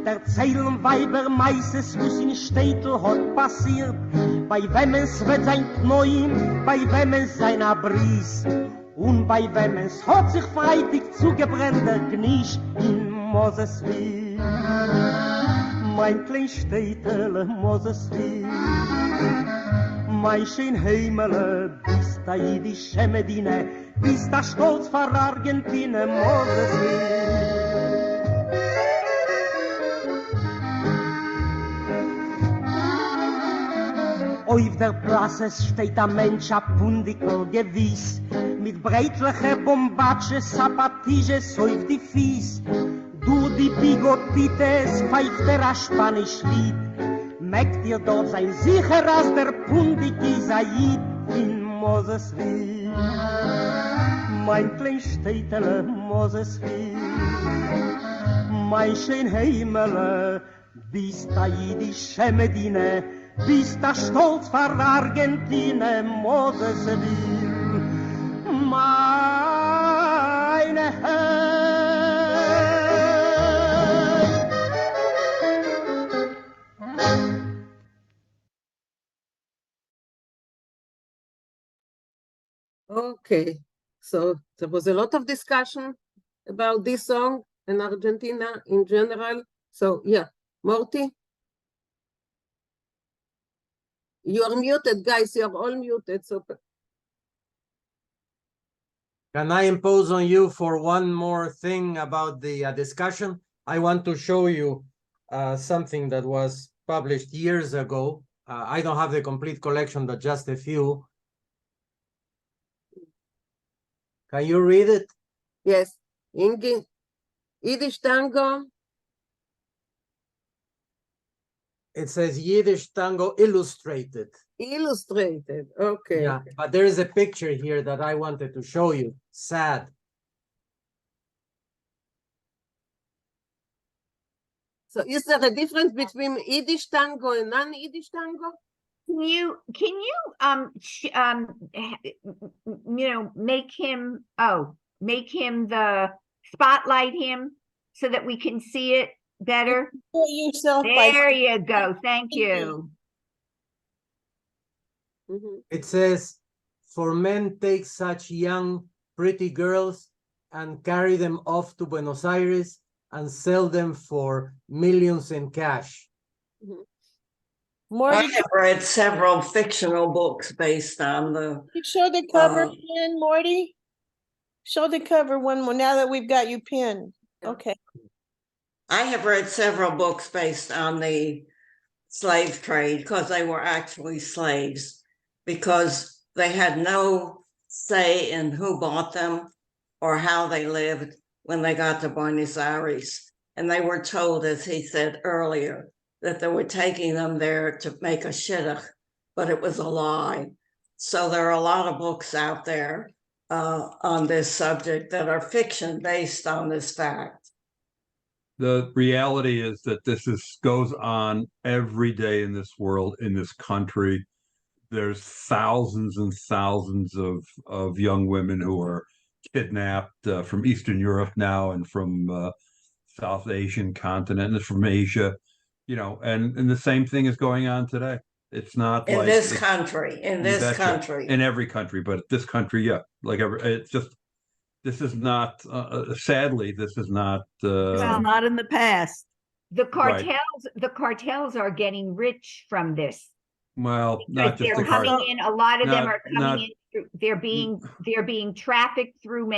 Erzählen Weiber meistens, was in Städtel hat passiert. Bei wem es wird sein Knoim, bei wem es sein Abris. Und bei wem es hat sich freitig zugebrennt, der Knisch in Moseswil. Mein klein Städtel, Moseswil. Mein schön Heimele, bist da jüdische Medine, bist da stolz vor Argentine, Moseswil. Auf der Plasse steht ein Mensch, ein Pundikel gewiss, mit breitliche Bombatsche, Sapatisches auf die Fies. Du die Bigotites, pfeift ein Spanisch Lied, merkt ihr dort sein sicher, als der Pundik ist ein Jid in Moseswil. Mein klein Städtele, Moseswil, mein schön Heimele, bist da jüdische Medine, bist da stolz vor Argentine, Moseswil, meine Okay, so there was a lot of discussion about this song and Argentina in general. So yeah, Morty? You are muted, guys. You are all muted. So Can I impose on you for one more thing about the discussion? I want to show you something that was published years ago. I don't have the complete collection, but just a few. Can you read it? yes, Yiddish tango. It says Yiddish tango illustrated. Illustrated, okay. Yeah, but there is a picture here that I wanted to show you. Sad. So is there a difference between Yiddish tango and non-Yiddish tango? Can you make him spotlight him so that we can see it better? There you go. Thank you. It says, for men take such young, pretty girls and carry them off to Buenos Aires and sell them for millions in cash. I have read several fictional books based on the. You show the cover again, Morty. Show the cover one more now that we've got you pinned. Okay. I have read several books based on the slave trade because they were actually slaves, because they had no say in who bought them or how they lived when they got to Buenos Aires. And they were told, as he said earlier, that they were taking them there to make a shidduch, but it was a lie. So there are a lot of books out there on this subject that are fiction based on this fact. The reality is that this goes on every day in this world, in this country. There's thousands and thousands of young women who are kidnapped from Eastern Europe now and from South Asian continent and from Asia, and the same thing is going on today. It's not in like this country, in this country, in every country, but this country, yeah, it's just, this is not, sadly, this is not. This is not in the past. The cartels are getting rich from this. Well, not just they're coming in. A lot of them are coming in. They're being trafficked through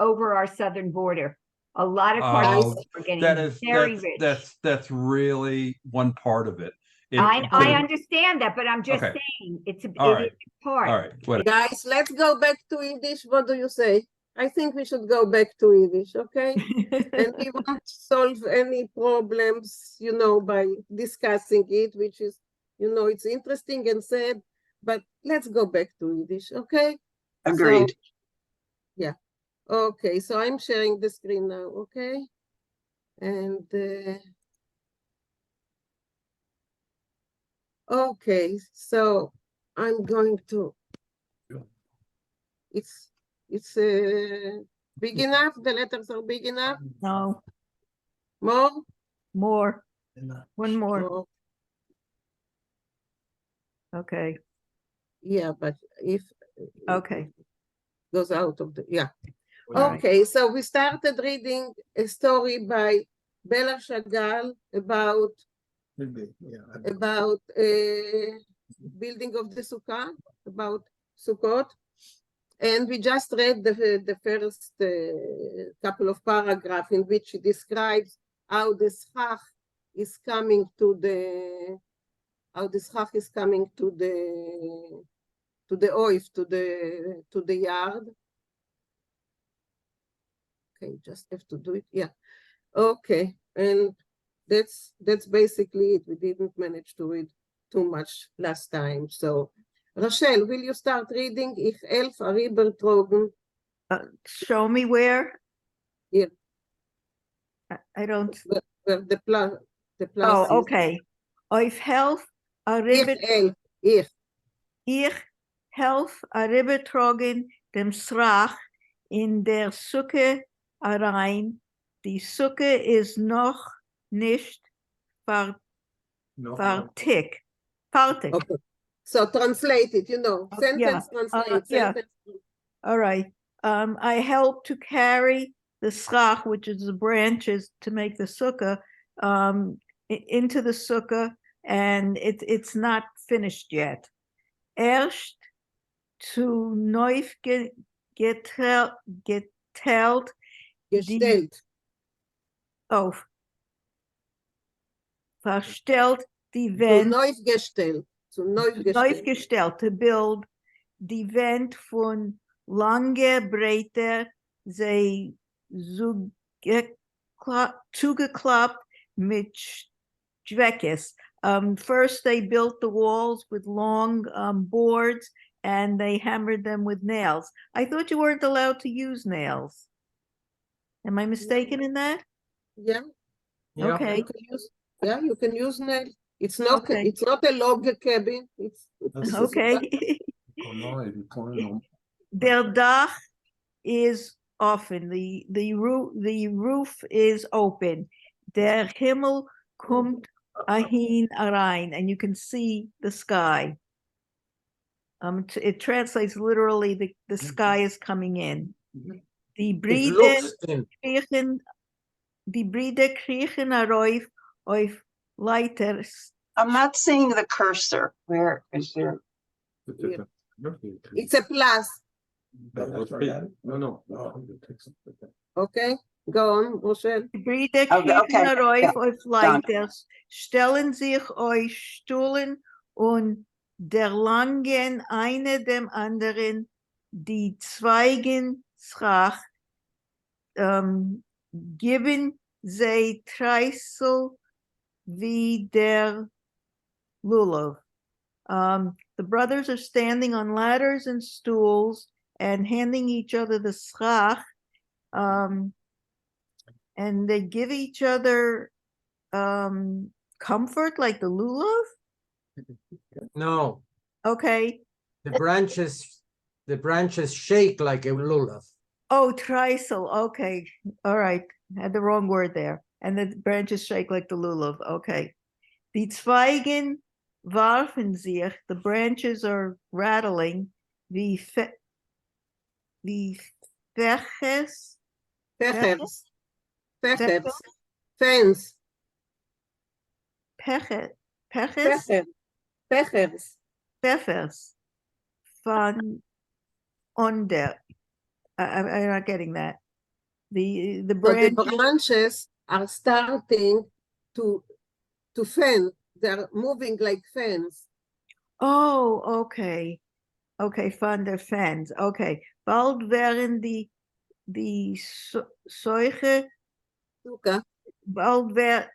over our southern border. A lot of cartels are getting very rich. That's really one part of it. I understand that, but I'm just saying it is part. All right, whatever. Guys, let's go back to Yiddish. What do you say? I think we should go back to Yiddish, okay? And we won't solve any problems, by discussing it, which is, it's interesting and sad, but let's go back to Yiddish, okay? Agreed. So, yeah. Okay, so I'm sharing the screen now, okay? And okay, so I'm going to. It's big enough. The letters are big enough. No. More? More. One more. Oh, Okay. yeah, but if Okay. goes out of the, yeah. All right. Okay, so we started reading a story by Bella Chagall about building of the Sukkah, about Sukkot. And we just read the first couple of paragraphs in which he describes how the schach is coming to the oif, to the yard. Okay, just have to do it. Yeah. Okay, and that's basically it. We didn't manage to read too much last time. So, Rochelle, will you start reading? Ich elf Aribertrogen. Show me where. Here. I don't. Where the plus. Oh, okay. I've help a ribbit. Ich help a ribbit dem Srach in der Sukke rein. Die Sukke is noch nicht fertig. Okay. So translate it, sentence translate. Yeah. All right. I help to carry the schach, which is the branches to make the sukkah, into the sukkah, and it's not finished yet. Erst zu neu gestellt. Verstellt die Wand. Neu gestellt, to build die Wand von lange Breite, sei zugeklappt mit Schweckes. First, they built the walls with long boards, and they hammered them with nails. I thought you weren't allowed to use nails. Am I mistaken in that? Yeah. Okay. You can use nails. It's not a log cabin. It's okay. Der Dach is offen. The roof is open. Der Himmel kommt ahin rein, and you can see the sky. It translates literally, the sky is coming in. Die Brüder kriechen herauf auf Leiters. I'm not seeing the cursor. Where is there? It's a plus. No. Okay, go on, Rochelle. Die Brüder kriechen herauf auf Leiters, stellen sich euch Stühlen und der langen eine dem anderen die Zweigen Schach, geben sie Treißel wie der Lulav. The brothers are standing on ladders and stools and handing each other the schach, and they give each other comfort like the lulav. No. Okay. The branches shake like a lulav. Oh, trisel. Okay. All right. I had the wrong word there. And the branches shake like the lulav. Okay. Die Zweigen warfen sich. The branches are rattling. The fechers. Fans. Pechers. Von under. I'm not getting that. The branches are starting to fan. They're moving like fans. Oh, okay. Okay, von der Fans. Okay. Bald werden die Seuche. Bald wird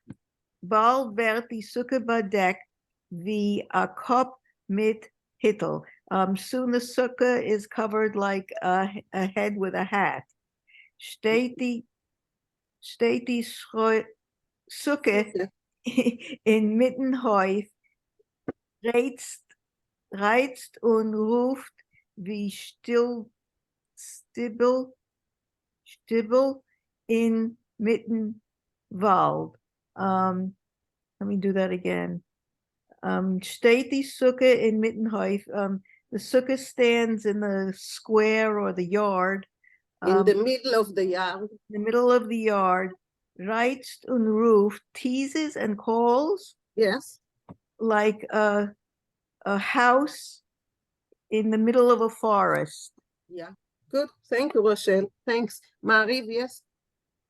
die Sukke bedeckt wie a Kopf mit Hittel. Soon the sukkah is covered like a head with a hat. Steht die Sukke inmitten Häuf, reizt und ruft wie Stibbel inmitten Wald. Let me do that again. Steht die Sukkah inmitten Häuf. The sukkah stands in the square or the yard. In the middle of the yard. In the middle of the yard. Reizt und ruft, teases and calls. Yes. Like a house in the middle of a forest. Yeah, good. Thank you, Rochelle. Thanks. Mariv, yes?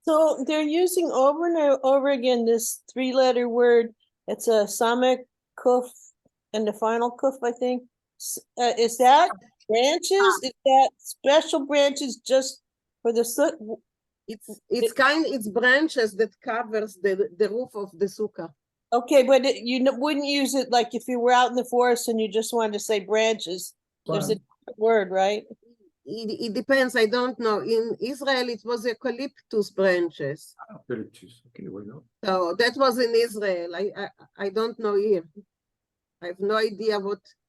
So they're using over and over again this three-letter word. It's a samek kuf and the final kuf, I think. Is that branches? Is that special branches just for the It's branches that covers the roof of the sukkah. Okay, but you wouldn't use it like if you were out in the forest and you just wanted to say branches. There's a different word, right? It depends. I don't know. In Israel, it was eucalyptus branches. Eucalyptus. Okay, why not? So that was in Israel. I don't know here. I have no idea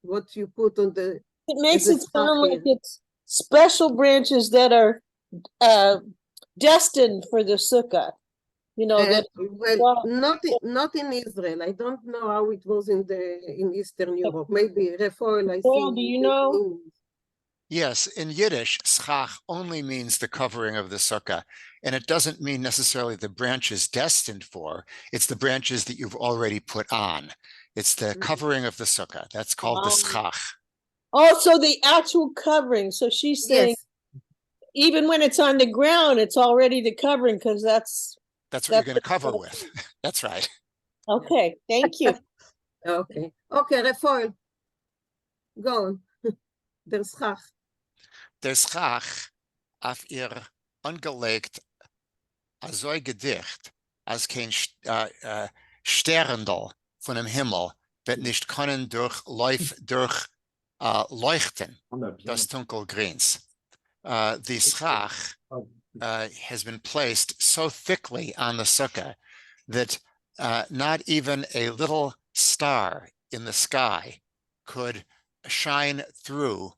what you put on the. It makes it sound like it's special branches that are destined for the sukkah. You know that. Well, not in Israel. I don't know how it was in Eastern Europe. Maybe Refoil. I see. Do you know? Yes, in Yiddish, schach only means the covering of the sukkah, and it doesn't mean necessarily the branches destined for. It's the branches that you've already put on. It's the covering of the sukkah. That's called the schach. Oh, so the actual covering. So she's saying, even when it's on the ground, it's already the covering because that's what you're going to cover with. That's right. Okay, thank you. Okay, Refoil. Go on. Der Schach. Der Schach auf ihr angelegt so gedicht, als kein Sterndal von dem Himmel wird nicht können durch leuchten das Dunkelgrins. The Schach has been placed so thickly on the sukkah that not even a little star in the sky could shine through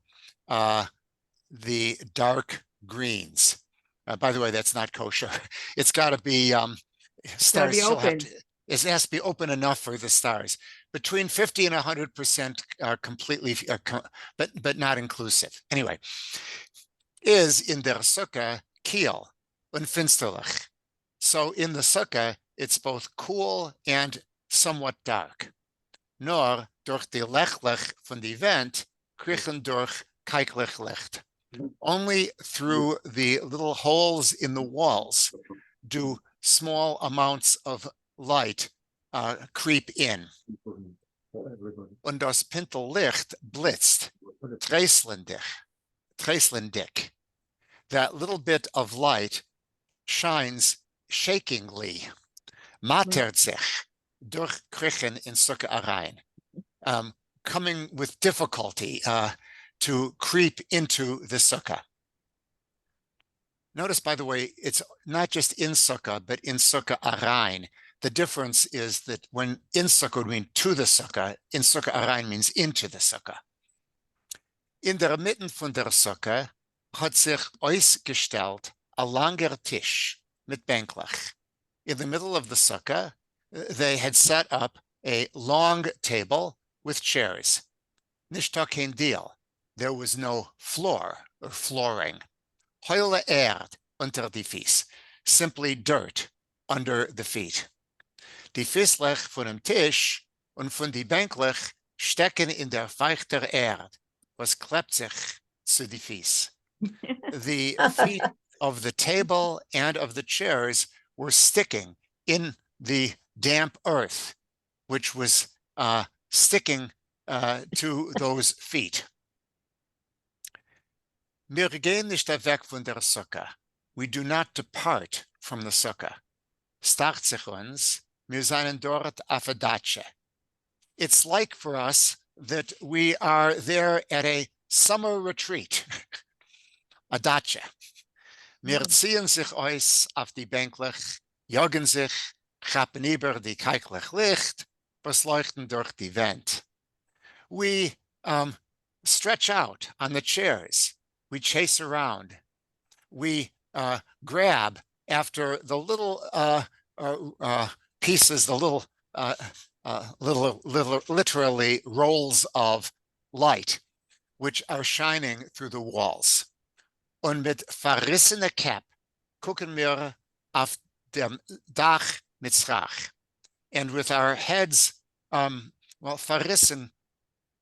the dark greens. By the way, that's not kosher. It's got to be stars. It has to be open enough for the stars. Between 50 and 100% are completely, but not inclusive. Anyway, is in der Sukkah kiel und finsterlich. So in the sukkah, it's both cool and somewhat dark. Nur durch die Lechlich von die Wand kriechen durch keiklich Licht. Only through the little holes in the walls do small amounts of light creep in. Und das Pintellicht blitzt, träslendig. That little bit of light shines shakingly, matert sich durch Kriechen in Sukkah rein, coming with difficulty to creep into the sukkah. Notice, by the way, it's not just in sukkah, but in sukkah arain. The difference is that when in sukkah would mean to the sukkah, in sukkah arain means into the sukkah. In der Mitten von der Sukkah hat sich ausgestellt a langer Tisch mit Bänklach. In the middle of the sukkah, they had set up a long table with chairs. Nicht kein Deal. There was no floor or flooring. Heule Erd unter die Fies. Simply dirt under the feet. Die Fieslech von dem Tisch und von die Bänklech stecken in der feuchter Erd. Was klebt sich zu die Fies. The feet of the table and of the chairs were sticking in the damp earth, which was sticking to those feet. Wir gehen nicht weg von der Sukkah. We do not depart from the sukkah. Start sich uns, wir seien dort auf a dache. It's like for us that we are there at a summer retreat, a dache. Wir ziehen sich aus auf die Bänklech, jagen sich, chappen über die keiklich Licht, was leuchten durch die Wand. We stretch out on the chairs. We chase around. We grab after the little pieces, the little, literally rolls of light, which are shining through the walls. Und mit verrissener Cap gucken wir auf dem Dach mit Schach. And with our heads, well, verrissen,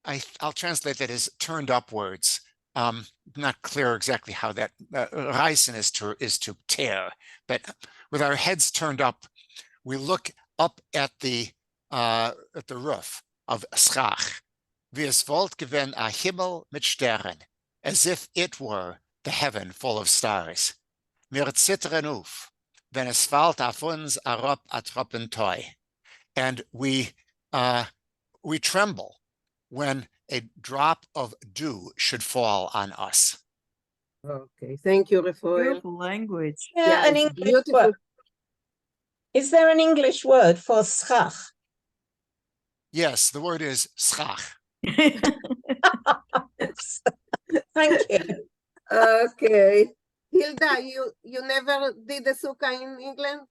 I'll translate that as turned upwards. Not clear exactly how that reißen is to tear, but with our heads turned up, we look up at the roof of Schach. Wie es wollt gewesen a Himmel mit Sternen, as if it were the heaven full of stars. Wir zittern auf, wenn es fällt auf uns herab a Tropfen Teu. And we tremble when a drop of dew should fall on us. Okay, thank you, Rafael. Beautiful language. Yeah, an it's English beautiful. word. Is there an English word for schach? Yes, the word is schach. Thank you. Okay. Hilda, you never did a sukkah in England?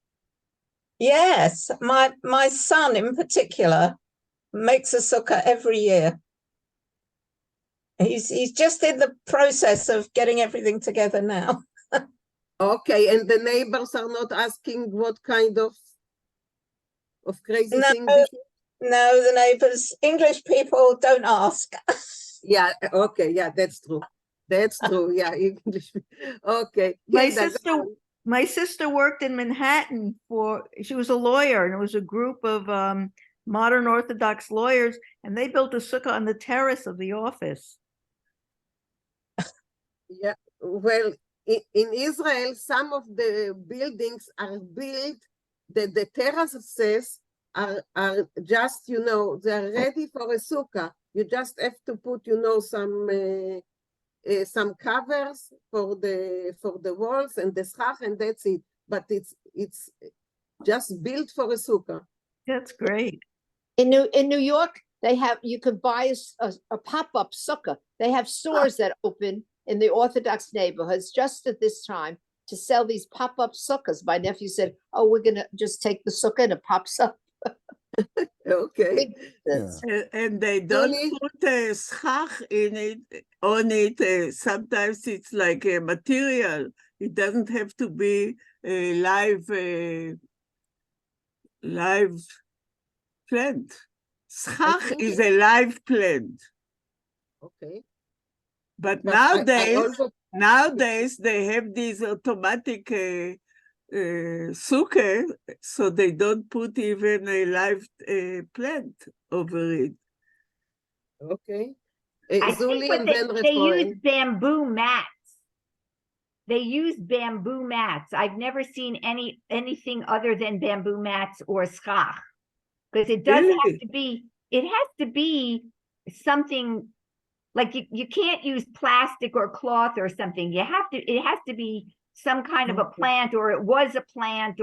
Yes, my son in particular makes a sukkah every year. He's just in the process of getting everything together now. Okay, and the neighbors are not asking what kind of crazy thing this is? No, the neighbors, English people don't ask. Yeah, okay, yeah, that's true. That's true, yeah, English. Okay. My sister worked in Manhattan she was a lawyer, and it was a group of modern Orthodox lawyers, and they built a sukkah on the terrace of the office. Yeah, well, in Israel, some of the buildings are built, the terraces are just, they're ready for a sukkah. You just have to put, some covers for the walls and the schach, and that's it. But it's just built for a sukkah. That's great. In New York, you could buy a pop-up sukkah. They have stores that open in the Orthodox neighborhoods just at this time to sell these pop-up sukkahs. My nephew said, "Oh, we're gonna just take the sukkah and it pops up." Okay. And they don't put a schach on it. Sometimes it's like a material. It doesn't have to be a live plant. Schach is a live plant. Okay. But nowadays they have these automatic sukkah, so they don't put even a live plant over it. Okay. I think they use bamboo mats. They use bamboo mats. I've never seen anything other than bamboo mats or schach, because it does have to be. It has to be something like you can't use plastic or cloth or something. It has to be some kind of a plant, or it was a plant,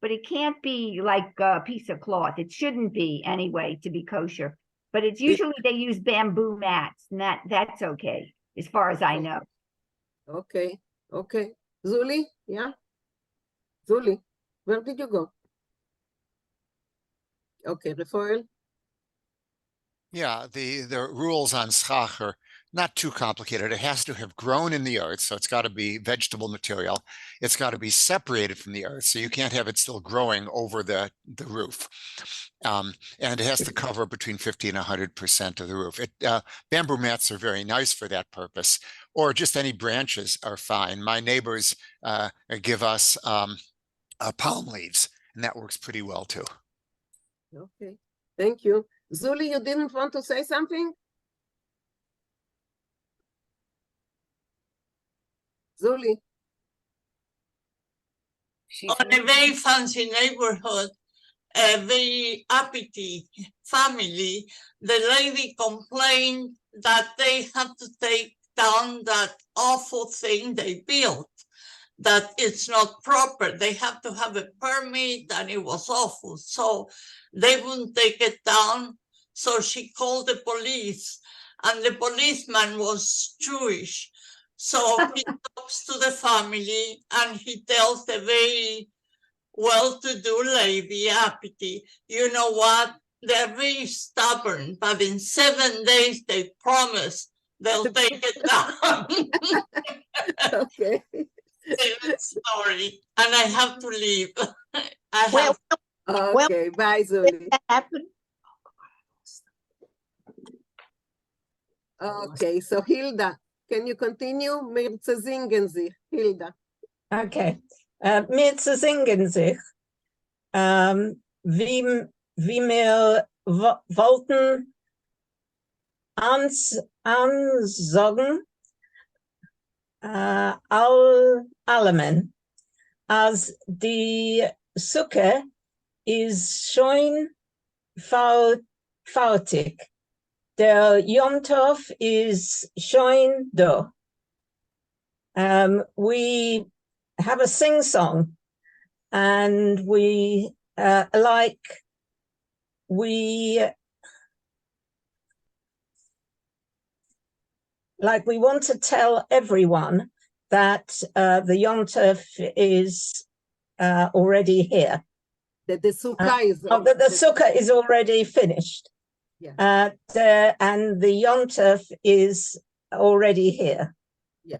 but it can't be like a piece of cloth. It shouldn't be anyway to be kosher. But it's usually they use bamboo mats, and that's okay, as far as I know. Okay. Zuli, yeah? Zuli, where did you go? Okay, Rafael? Yeah, the rules on schach are not too complicated. It has to have grown in the earth, so it's got to be vegetable material. It's got to be separated from the earth, so you can't have it still growing over the roof. And it has to cover between 50 and 100% of the roof. Bamboo mats are very nice for that purpose, or just any branches are fine. My neighbors give us palm leaves, and that works pretty well too. Okay, thank you. Zuli, you didn't want to say something? Zuli. On a very fancy neighborhood, a very uppity family, the lady complained that they had to take down that awful thing they built, that it's not proper. They have to have a permit, and it was awful. So they wouldn't take it down. So she called the police, and the policeman was Jewish. So he talks to the family, and he tells the very well-to-do lady, Apity. You know what? They're very stubborn, but in 7 days they promise they'll take it down. Okay. Story, and I have to leave. I have. Okay, bye, Zuli. Okay, so Hilda, can you continue? Mir zu singen sich, Hilda. Okay. Mir zu singen sich, wie wir wollten ansagen, allemen, als die Suppe ist schon fertig. Der Yom Tov is schon da. We have a sing-song, and we we want to tell everyone that the Yom Tov is already here. That the sukkah is that the sukkah is already finished. Yeah. And the Yom Tov is already here. Yeah.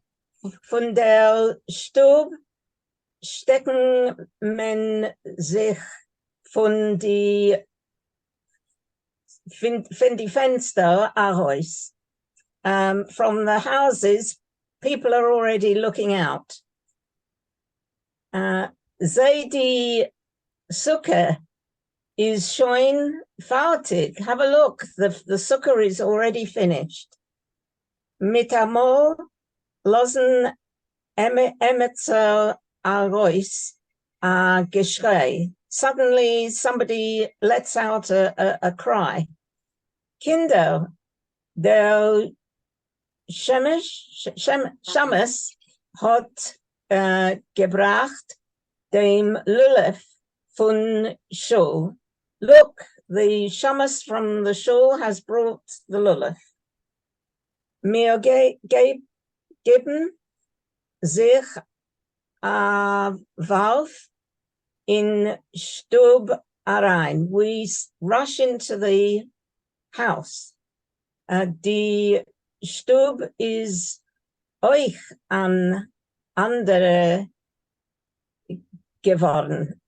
Von der Stub stecken men sich von die Fenster heraus. From the houses, people are already looking out. Sei die Sukkah is schon fertig. Have a look. The sukkah is already finished. Mit amol losen emetzer arois geschrei. Suddenly somebody lets out a cry. Kinder, der Shamus hat gebracht dem Lulef von Shul. Look, the shamus from the shul has brought the lulav. Mir geben sich Valve in Stub herein. We rush into the house. Die Stub is euch an andere geworden.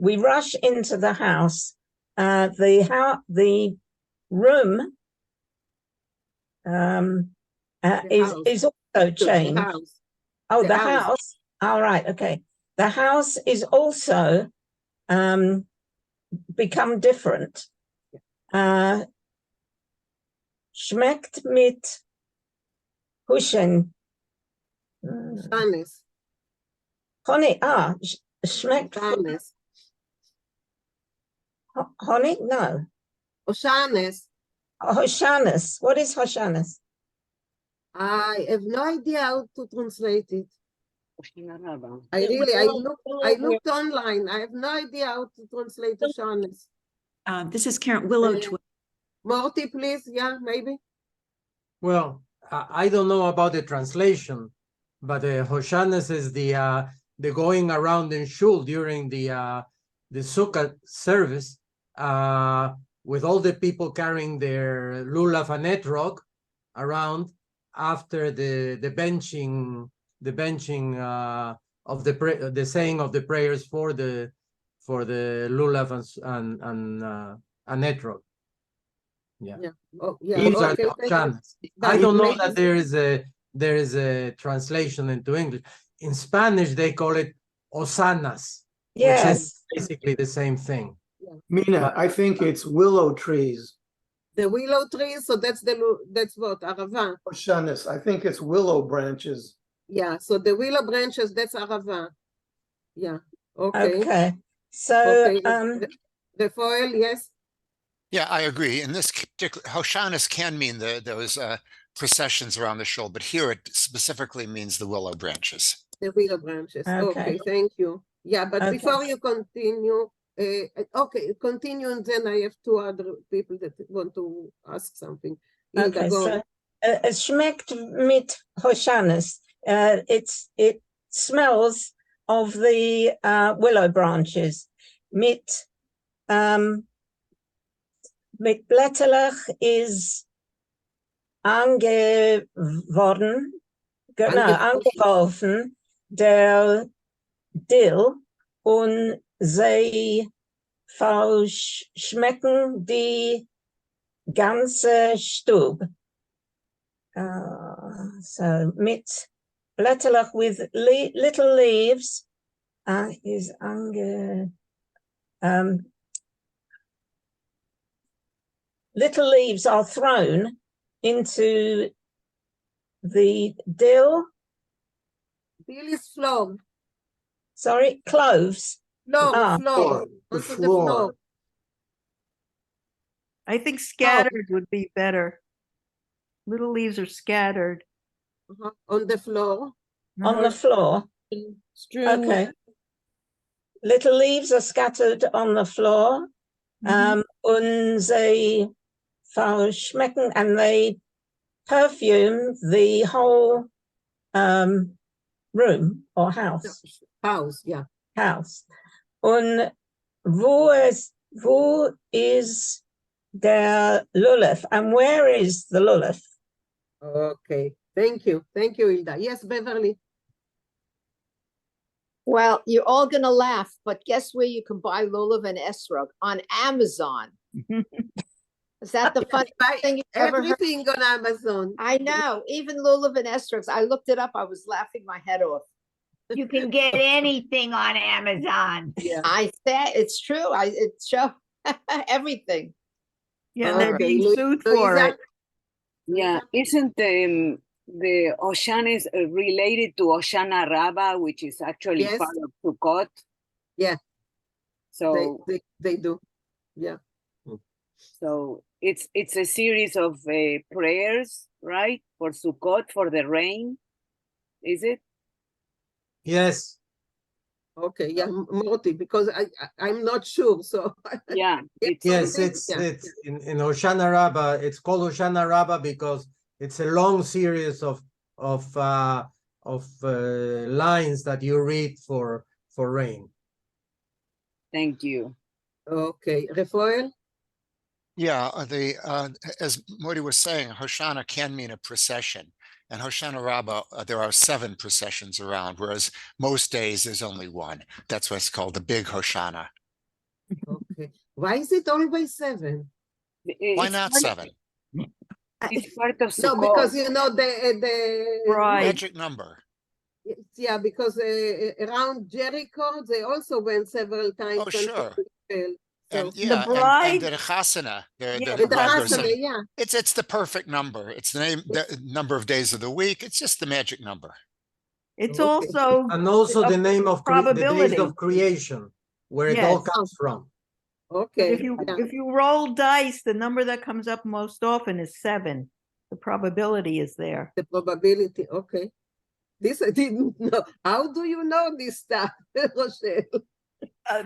We rush into the house. The room is also changed. Oh, the house. All right. Okay. The house is also become different. Schmeckt mit Huschen. Honey. Schmeckt. Honey? No. Hoshanes. Hoshanes. What is Hoshanes? I have no idea how to translate it. I looked online. I have no idea how to translate Hoshanes. This is Karen Willow. Morty, please. Yeah, maybe. Well, I don't know about the translation, but Hoshanes is the going around in shul during the sukkah service with all the people carrying their lulav and etrog around after the benching of the saying of the prayers for the lulav and etrog. Yeah. Oh, yeah. These are the Hoshanas. I don't know that there is a translation into English. In Spanish, they call it Osanas. Yes. Which is basically the same thing. Mina, I think it's willow trees. The willow trees, so that's what, Arava. Hoshanas, I think it's willow branches. Yeah, so the willow branches, that's Arava. Yeah, okay. Okay, so... The foil, yes? Yeah, I agree. In this particular, Hoshanas can mean those processions around the shul, but here it specifically means the willow branches. The willow branches. Okay, thank you. Yeah, but before you continue, continue, and then I have two other people that want to ask something. Hilda, Okay, go so schmeckt mit Hoshanas. It smells of the willow branches. Mit blätterlich is angeworfen, der Dill, und sie verschmecken die ganze Stube. So mit blätterlich with little leaves is little leaves are thrown into the dill. Dill is floor. Sorry, cloves. Floor. The floor. I think scattered would be better. Little leaves are scattered. On the floor. On the floor. Strewn with- Okay. Little leaves are scattered on the floor. Und sie verschmecken, and they perfume the whole room or house. House, yeah. House. Und wo is der Lulef? And where is the Lulef? Okay, thank you, Hilda. Yes, Beverly. Well, you're all gonna laugh, but guess where you can buy lulav and esrog? On Amazon. Is that the funny thing you've ever heard? Everything on Amazon. I know, even lulav and esrogs. I looked it up. I was laughing my head off. You can get anything on Amazon. Yeah. I said it's true. It show everything. Yeah, they're Okay, being sued for Luisa? it. Yeah, isn't the Hoshana is related to Hoshana Rabbah, which is actually Yes. part of Sukkot? Yeah, So they do. Yeah. so it's a series of prayers, right? For Sukkot, for the rain, is it? Yes. Okay, yeah, Moti, because I'm not sure, so. Yeah, it's Yes, something, it's yeah. it's in Hoshana Rabbah. It's called Hoshana Rabbah because it's a long series of lines that you read for rain. Thank you. Okay, Rafael? Yeah, as Modi was saying, Hoshana can mean a procession. And Hoshana Rabbah, there are 7 processions around, whereas most days there's only one. That's why it's called the Big Hoshana. Okay, why is it always 7? Why It's not part- 7? It's part of Sukkot. No, because you know the Right. Magic number. Yeah, because around Jericho they also went several times. Oh, sure. And So yeah, and the chasana, the chasana, yeah. it's the perfect number. It's the number of days of the week. It's just the magic number. It's Okay. also And also a the name of the days probability. of creation, where it all Yes. comes from. But Okay. if you roll dice, the number that comes up most often is 7. The probability is there. The probability, okay. This I didn't know. How do you know this stuff, Rochelle?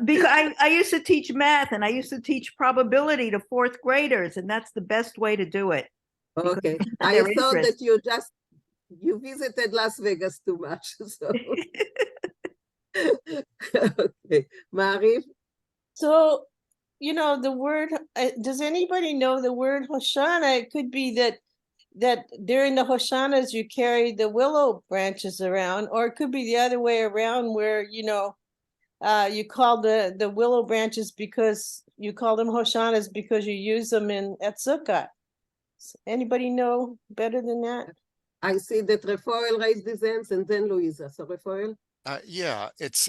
Because I used to teach math and I used to teach probability to 4th graders, and that's the best way to do it. because Okay, it's I their thought interest. that you visited Las Vegas too much, so. Okay, Marif? So, you know, the word, does anybody know the word Hoshana? It could be that during the Hoshanas you carry the willow branches around, or it could be the other way around where, you know, you call the willow branches because you call them Hoshanas because you use them at Sukkot. Anybody know better than that? I see that Rafael raised his hands and then Luisa. So Rafael? Yeah, it's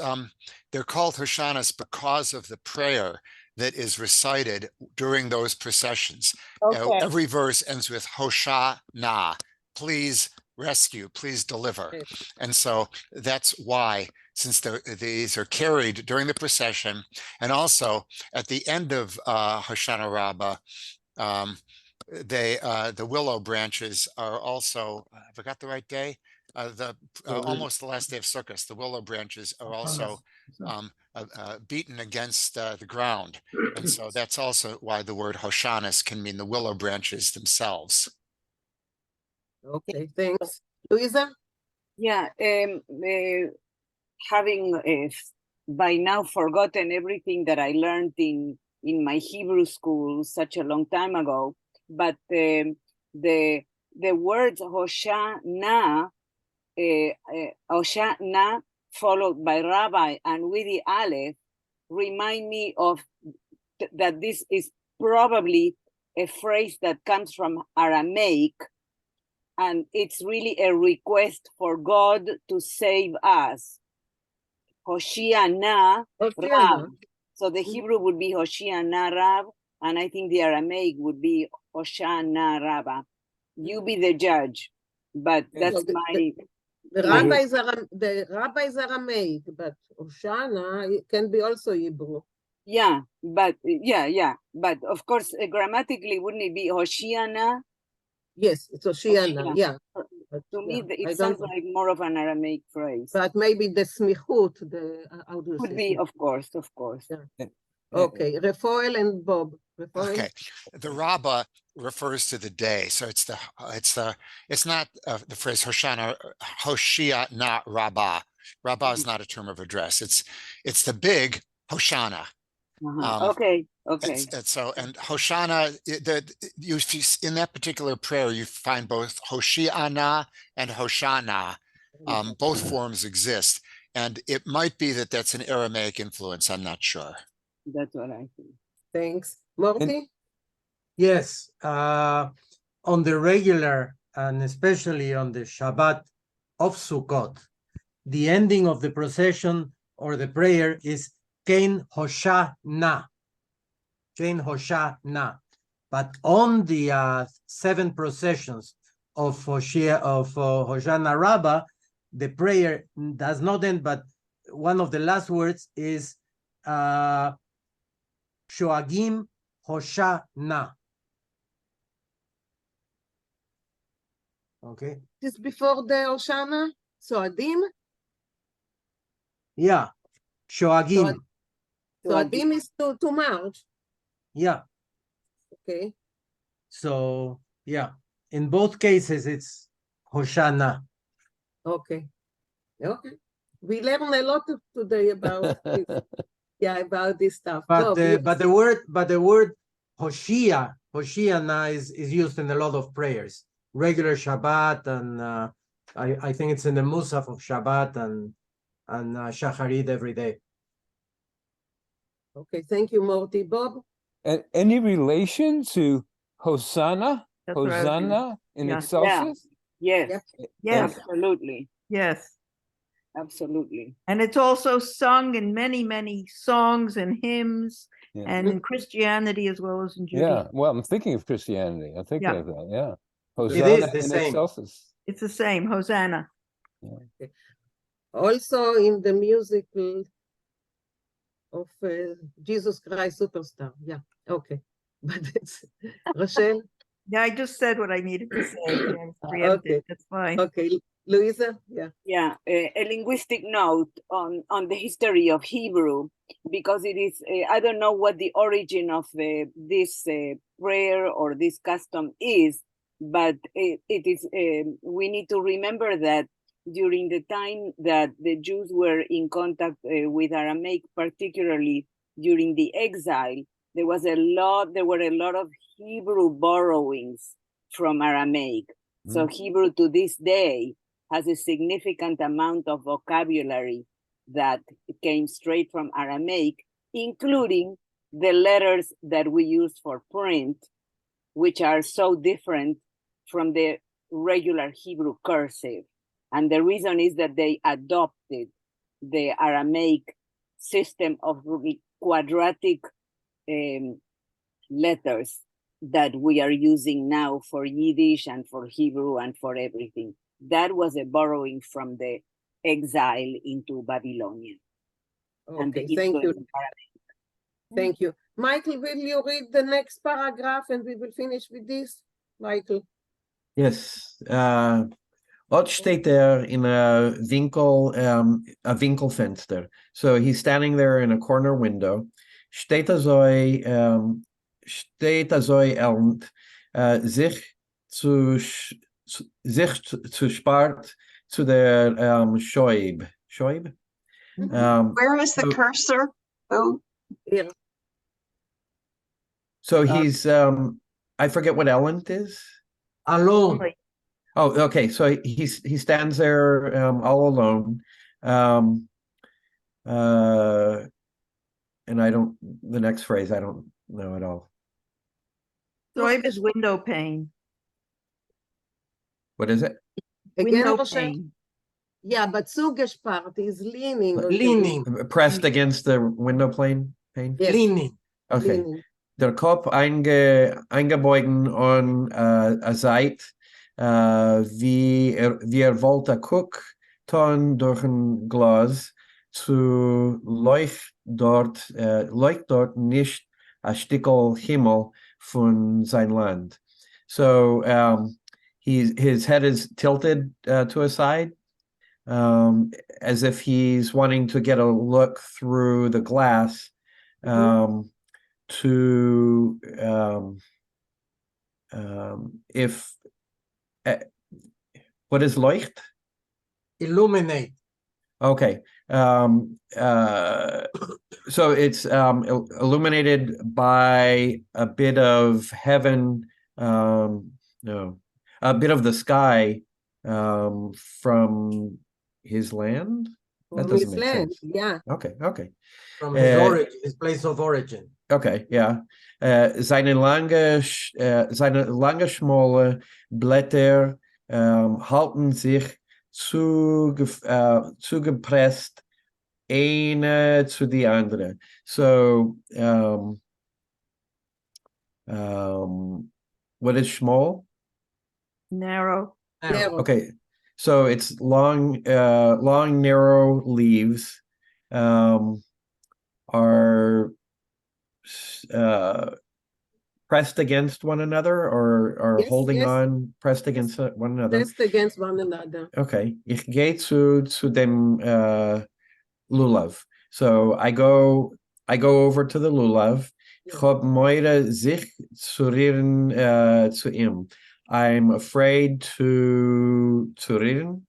they're called Hoshanas because of the prayer that is recited during those processions. Okay. Every verse ends with Hoshana, please rescue, please deliver. And so that's why, since these are carried during the procession, and also at the end of Hoshana Rabbah, the willow branches are also, I forgot the right day, almost the last day of Sukkot, the willow branches are also beaten against the ground. And so that's also why the word Hoshanas can mean the willow branches themselves. Okay, thanks. Luisa? Yeah, having by now forgotten everything that I learned in my Hebrew school such a long time ago, but the words Hoshana, Hoshana followed by Rabbi and with the Aleph remind me of that this is probably a phrase that comes from Aramaic, and it's really a request for God to save us. Hoshiana Rab. So the Hebrew would be Hoshiana Rab, and I think the Aramaic would be Hoshana Rabba. You be the judge, but that's the rabbi is Aramaic, but Hoshana can be also Hebrew. Yeah, but but of course grammatically wouldn't it be Hoshiana? Yes, it's Hoshiana. Yeah. To me, it sounds like more of an Aramaic phrase. But maybe the smichut, how do you could say? be, of course. Yeah. Okay, Rafael and Bob. Rafael? Okay, the Rabbah refers to the day, so it's not the phrase Hoshana, Hoshia Rabbah. Rabbah is not a term of address. It's the big Hoshana. Okay. And Hoshana, you in that particular prayer, you find both Hoshiana and Hoshana. Both forms exist, and it might be that that's an Aramaic influence. I'm not sure. That's what I think. Thanks, Morty. Yes, on the regular and especially on the Shabbat of Sukkot, the ending of the procession or the prayer is Kein Hoshana. Kein Hoshana. But on the 7 processions of Hoshana Rabbah, the prayer does not end, but one of the last words is Shoagim Hoshana. Okay. This before the Hoshana? Soadim? Yeah. Shoagim. Soadim is to march. Yeah. Okay. So, yeah. In both cases, it's Hoshana. Okay. We learned a lot today about this. Yeah, about this stuff. But the word Hoshiana is used in a lot of prayers. Regular Shabbat, and I think it's in the Musaf of Shabbat and Shacharit every day. Okay, thank you, Morty. Bob? Any relation to Hosanna? That's what I was Hosanna in yeah. Excelsis? Yes. Yes. Absolutely. Yes. Absolutely. And it's also sung in many, many songs and hymns, and in Christianity as well as in Judaism. Yeah, well, I'm thinking of Christianity. I'm thinking of that, yeah. Hosanna it is the in same. Excelsis. It's the same, Hosanna. Okay. Also in the musical of Jesus Christ Superstar. Yeah, okay. But it's Rochelle? Yeah, I just said what I needed to say. Okay. That's fine. Okay, Louisa? Yeah. Yeah, a linguistic note on the history of Hebrew, because it is, I don't know what the origin of this prayer or this custom is, but it is, we need to remember that during the time that the Jews were in contact with Aramaic, particularly during the exile, there were a lot of Hebrew borrowings from Aramaic. So Hebrew to this day has a significant amount of vocabulary that came straight from Aramaic, including the letters that we use for print, which are so different from the regular Hebrew cursive. And the reason is that they adopted the Aramaic system of quadratic letters that we are using now for Yiddish and for Hebrew and for everything. That was a borrowing from the exile into Babylonia. Okay, thank you. Thank you. Michael, will you read the next paragraph and we will finish with this? Michael. Yes. Wat steht there in a Vinkl fenster? So he's standing there in a corner window. Steht sich zu spart zu der Scheub. Where is the cursor? Oh, Here. So he's I forget what element is. Alone. Oh, okay. So he stands there all alone. And I don't, the next phrase I don't know at all. Soib is window pane. What is it? Again, Window Rochelle? pane. Yeah, but zugespart is leaning. on the Leaning. Pressed against the window pane. Yes. Leaning. Okay. Leaning. Der Kopf eingebeugen an a Seite, wie wollte gucken durch ein Glas zu leucht dort nicht a Stickel Himmel von sein Land. So his head is tilted to a side, as if he's wanting to get a look through the glass. To if what is leucht? Illuminate. Okay. So it's illuminated by a bit of heaven, no, a bit of the sky from his land. That doesn't make sense. Yeah. Okay. From his origin, his place of origin. Okay, yeah. Seine lange schmale Blätter halten sich zugepresst eine zu die andere. So, what is schmal? Narrow. Okay, so it's long, narrow leaves are pressed against one another or Yes, holding yes. on, pressed against one another. Pressed against one another. Okay. Ich gehe zu dem Lulav. So I go over to the Lulav. Ich hab moire sich zu reden zu ihm. I'm afraid to reden.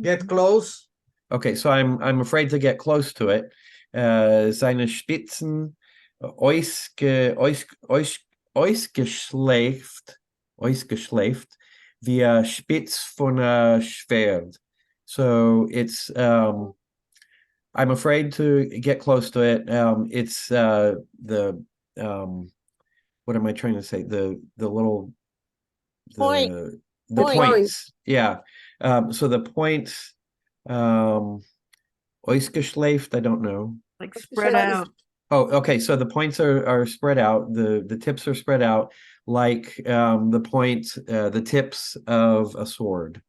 Get close. Okay, so I'm afraid to get close to it. Seine Spitzen ausgeschleift wie a Spitz von a Schwert. So it's I'm afraid to get close to it. It's the what am I trying to say? The little Point. the Point. points. Yeah. So the points ausgeschleift, I don't know. Like spread out. Oh, okay. So the points are spread out. The tips are spread out like the points, the tips of a sword.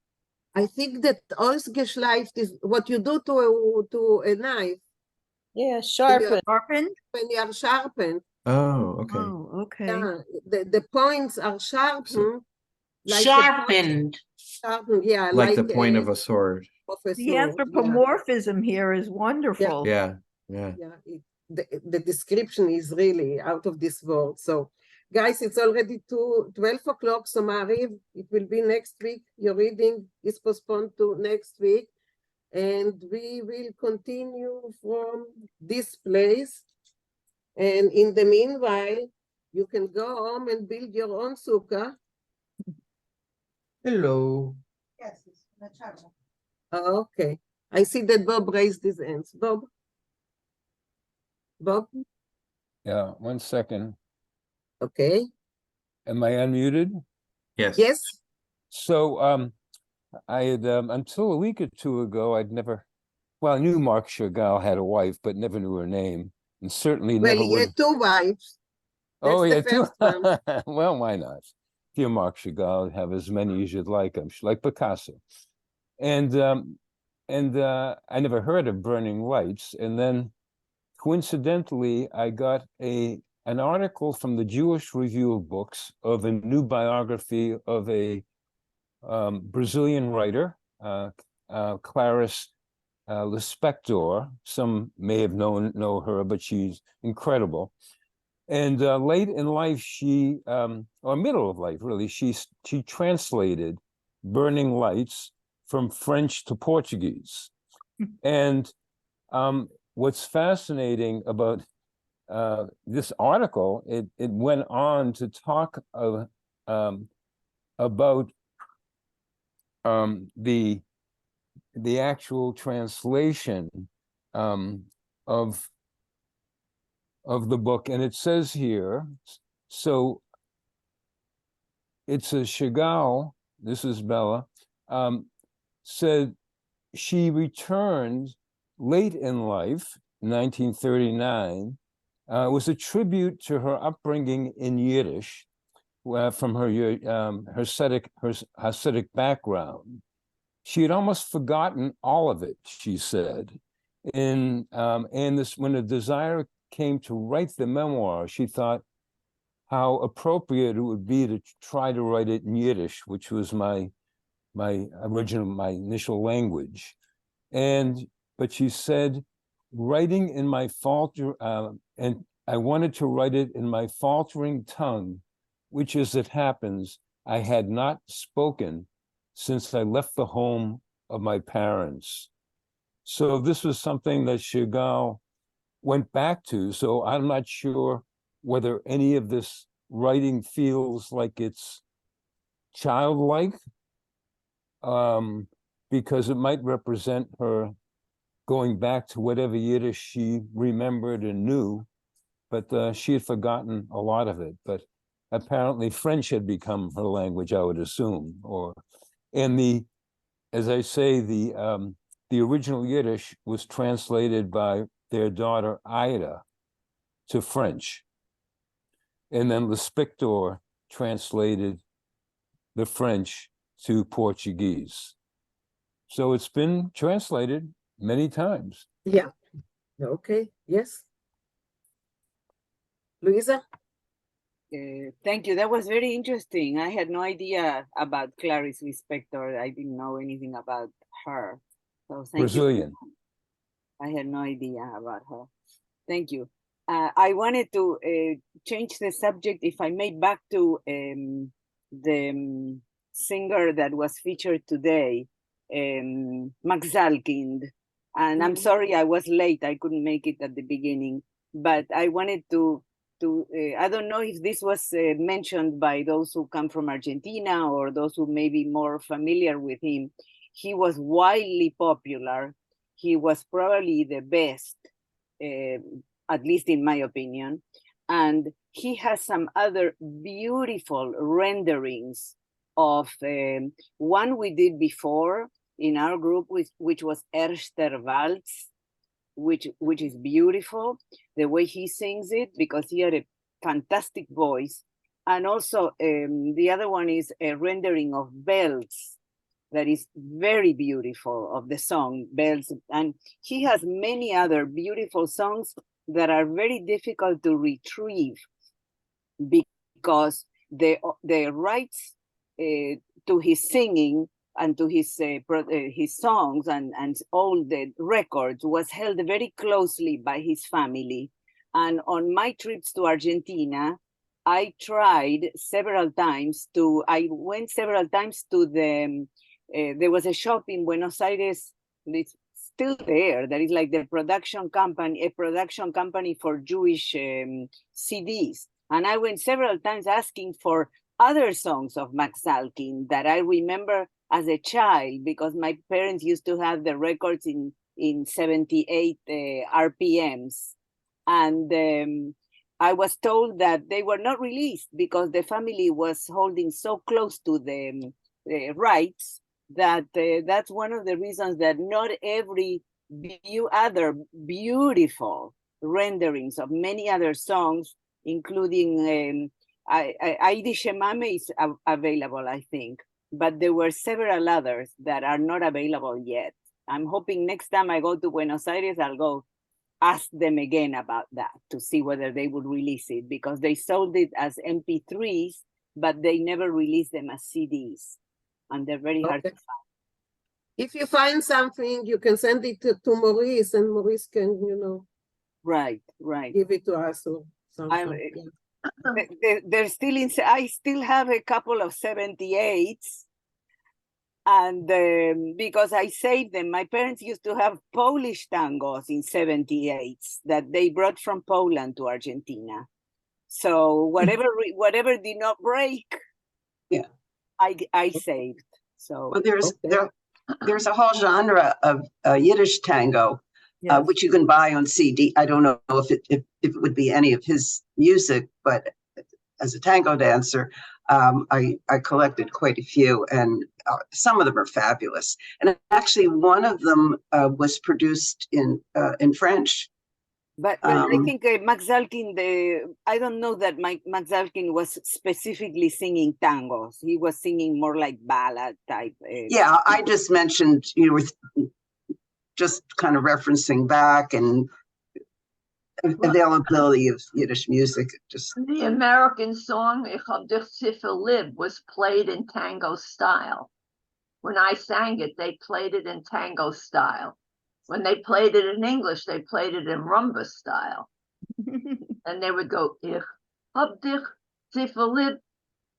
I think that ausgeschleift is what you do to a knife. Yeah, sharpened. When you are sharpened. Oh, okay. Oh, okay. Yeah, the points are sharpened. Like Sharpened. Sharpened, yeah. Like the point of a sword. The anthropomorphism here is wonderful. Yeah. The description is really out of this world. So, guys, it's already 12 o'clock. So, Mariv, it will be next week. Your reading is postponed to next week. And we will continue from this place. And in the meanwhile, you can go home and build your own sukkah. Hello. Yes, it's okay. I see that Bob raised his hands. Bob? Yeah, 1 second. Okay. Am I unmuted? Yes. Yes. So I had until a week or two ago, I knew Mark Chagall had a wife, but never knew her name, and certainly Well, never he would. had 2 wives. Oh, That's yeah, the first one. Well, why not? If you're Mark Chagall, have as many as you'd like. I'm like Picasso, and I never heard of Burning Lights, and then coincidentally, I got an article from the Jewish Review of Books of a new biography of a Brazilian writer, Clarice Lispector. Some may have know her, but she's incredible. And late in life, or middle of life, really, she translated Burning Lights from French to Portuguese. And What's fascinating about this article, it went on to talk about the actual translation of the book, and it says here, so it's a Chagall, this is Bella, said she returned late in life, 1939. It was a tribute to her upbringing in Yiddish from her Hasidic background. She had almost forgotten all of it, she said. And this, when the desire came to write the memoir, she thought how appropriate it would be to try to write it in Yiddish, which was my initial language. But she said, writing in my and I wanted to write it in my faltering tongue, which, as it happens, I had not spoken since I left the home of my parents. So this was something that Chagall went back to. So I'm not sure whether any of this writing feels like it's childlike, because it might represent her going back to whatever Yiddish she remembered and knew, but she had forgotten a lot of it. But apparently French had become her language, I would assume. As I say, the original Yiddish was translated by their daughter Ida to French, and then Lispector translated the French to Portuguese. So it's been translated many times. Yeah. Okay. Yes. Luisa? Thank you. That was very interesting. I had no idea about Clarice Lispector. I didn't know anything about her. So thank Brazilian. you. I had no idea about her. Thank you. I wanted to change the subject, if I may, back to the singer that was featured today, Maxalkind. And I'm sorry I was late. I couldn't make it at the beginning. But I wanted to I don't know if this was mentioned by those who come from Argentina or those who may be more familiar with him. He was widely popular. He was probably the best, at least in my opinion. And he has some other beautiful renderings of one we did before in our group, which was Erster Waltz, which is beautiful, the way he sings it, because he had a fantastic voice. And also the other one is a rendering of Bells that is very beautiful, of the song Bells. And he has many other beautiful songs that are very difficult to retrieve because the rights to his singing and to his songs and all the records was held very closely by his family. And on my trips to Argentina, I went several times to the, there was a shop in Buenos Aires, it's still there, that is like the production company, a production company for Jewish CDs. And I went several times asking for other songs of Maxalkin that I remember as a child, because my parents used to have the records in 78 RPMs. And I was told that they were not released because the family was holding so close to the rights that that's one of the reasons that not every other beautiful renderings of many other songs, including Yiddish Shemame is available, I think. But there were several others that are not available yet. I'm hoping next time I go to Buenos Aires, I'll go ask them again about that to see whether they would release it, because they sold it as MP3s, but they never released them as CDs. And they're very hard to find. If you find something, you can send it to Maurice, and Maurice can, right, give it to us or something. They're still I still have a couple of 78s, And because I saved them, my parents used to have Polish tangos in 78s that they brought from Poland to Argentina. So whatever did not break, yeah, I saved. So well, there's a whole genre of Yiddish tango, Yes. which you can buy on CD. I don't know if it would be any of his music, but as a tango dancer, I collected quite a few, and some of them are fabulous. And actually, one of them was produced in French. But I think Max Zalkin, I don't know that Max Zalkin was specifically singing tangos. He was singing more like ballad type. Yeah, I just mentioned, you were just kind of referencing back and availability of Yiddish music. Just the American song Ich hab dich sicher lieb was played in tango style. When I sang it, they played it in tango style. When they played it in English, they played it in rumba style. And they would go, Ich hab dich sicher lieb,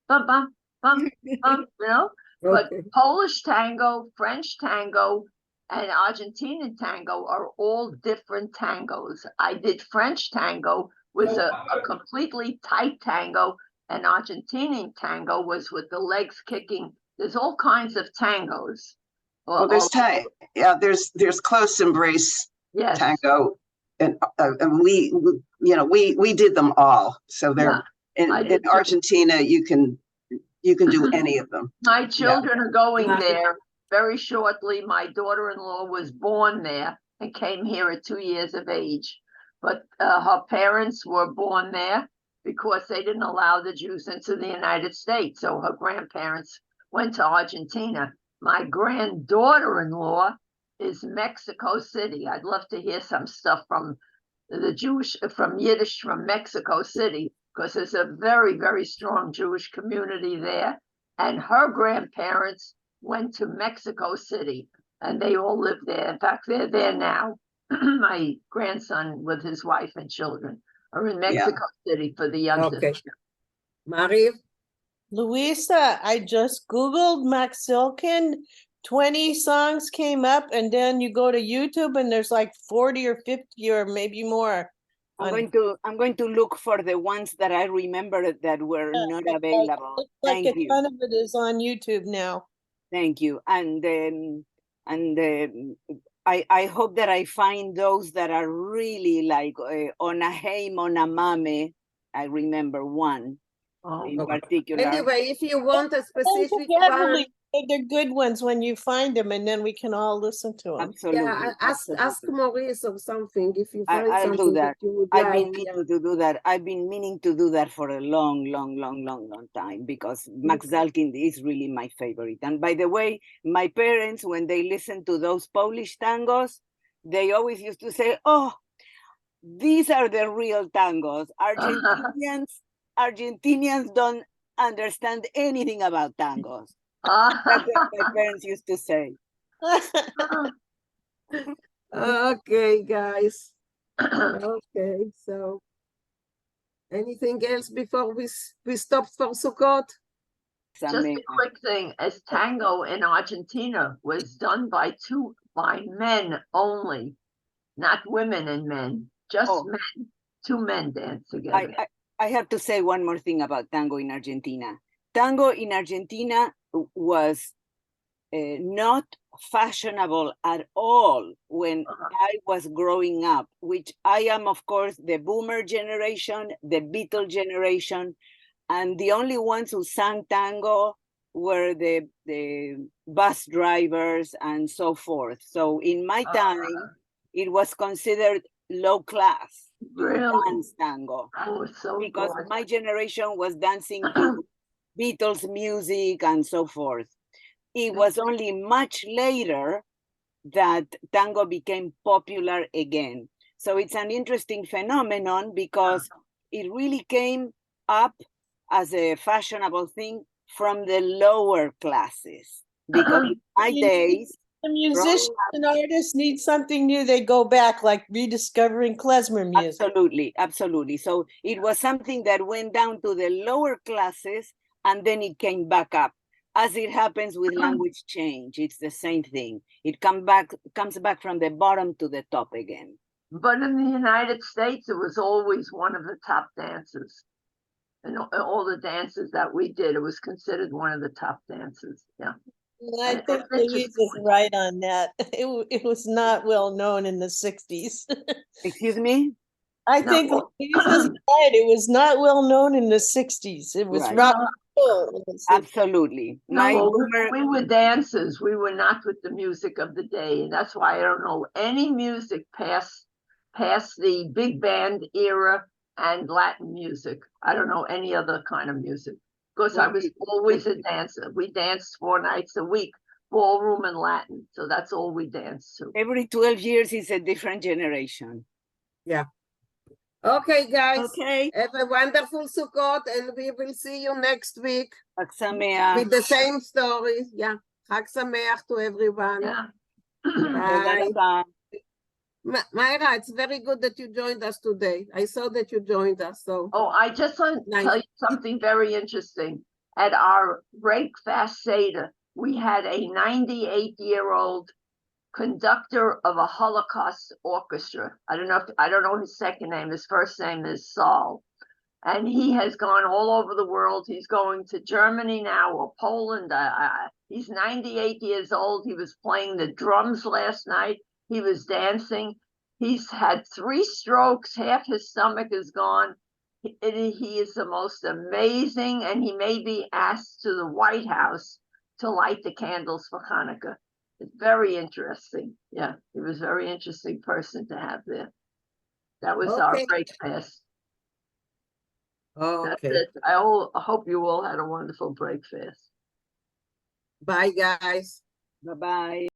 bum, bum, bum, bum, you know? But Polish tango, French tango, and Argentinian tango are all different tangos. I did French tango, was a completely tight tango, and Argentinian tango was with the legs kicking. There's all kinds of tangos. well, there's close embrace tango, and we did them all. So they're in Argentina. You can do any of them. My children are going there very shortly. My daughter-in-law was born there and came here at 2 years of age. But her parents were born there because they didn't allow the Jews into the United States. So her grandparents went to Argentina. My granddaughter-in-law is Mexico City. I'd love to hear some stuff from from Yiddish from Mexico City, because there's a very, very strong Jewish community there. And her grandparents went to Mexico City, and they all live there. In fact, they're there now. My grandson with his wife and children are in Mexico City for the youngest. Okay. Marie? Luisa, I just Googled Max Zalkin. 20 songs came up, and then you go to YouTube and there's like 40 or 50 or maybe more. I'm going to look for the ones that I remember that were not available. Looks like Thank a you. ton of it is on YouTube now. Thank you. And I hope that I find those that are really like on a Heim, on a Mame. I remember one in particular. Anyway, if you want a specific one, they're good ones when you find them, and then we can all listen to them. Absolutely. Yeah, ask Maurice or something if you find I'll something do that. you would I've like. been meaning to do that. I've been meaning to do that for a long time, because Max Zalkin is really my favorite. And by the way, my parents, when they listen to those Polish tangos, they always used to say, "Oh, these are the real tangos. Argentinians don't understand anything about tangos." That's what my parents used to say. Okay, guys. Okay, so anything else before we stop for Sukkot? Just a quick thing, as tango in Argentina was done by men only, not women and men, just men. 2 men dance together. I have to say one more thing about tango in Argentina. Tango in Argentina was not fashionable at all when I was growing up, which I am, of course, the boomer generation, the Beatle generation, and the only ones who sang tango were the bus drivers and so forth. So in my time, it was considered low class dance tango, because my generation was dancing to Beatles music and so forth. It was only much later that tango became popular again. So it's an interesting phenomenon, because it really came up as a fashionable thing from the lower classes. Because in my days, the musicians and artists need something new, they go back, like rediscovering klezmer music. Absolutely. So it was something that went down to the lower classes, and then it came back up. as it happens with language change. It's the same thing. It comes back from the bottom to the top again. But in the United States, it was always one of the top dances. And all the dances that we did, it was considered one of the top dances. Yeah. I think Louise is right on that. It was not well known in the 60s. Excuse me? I think Louise is right. It was not well known in the 60s. It was Right. rock and roll. Absolutely. No, we were dancers. We were not with the music of the day. And that's why I don't know any music past the big band era and Latin music. I don't know any other kind of music because I was always a dancer. We danced 4 nights a week, ballroom and Latin. So that's all we danced to. Every 12 years is a different generation. Yeah. Okay, guys. Okay. Have a wonderful Sukkot, and we will see you next week. Chag Sameach. With the same story. Yeah. Chag Sameach to everyone. Yeah. Bye. Myra, it's very good that you joined us today. I saw that you joined us. So. Oh, I just want to tell you something very interesting. At our break fast Seder, we had a 98-year-old conductor of a Holocaust orchestra. I don't know his second name. His first name is Saul. And he has gone all over the world. He's going to Germany now or Poland. He's 98 years old. He was playing the drums last night. He was dancing. He's had 3 strokes. Half his stomach is gone. He is the most amazing, and he may be asked to the White House to light the candles for Hanukkah. It's very interesting. Yeah, he was a very interesting person to have there. That was our break fast. Okay. That's it. I hope you all had a wonderful break fast. Bye, guys. Bye-bye.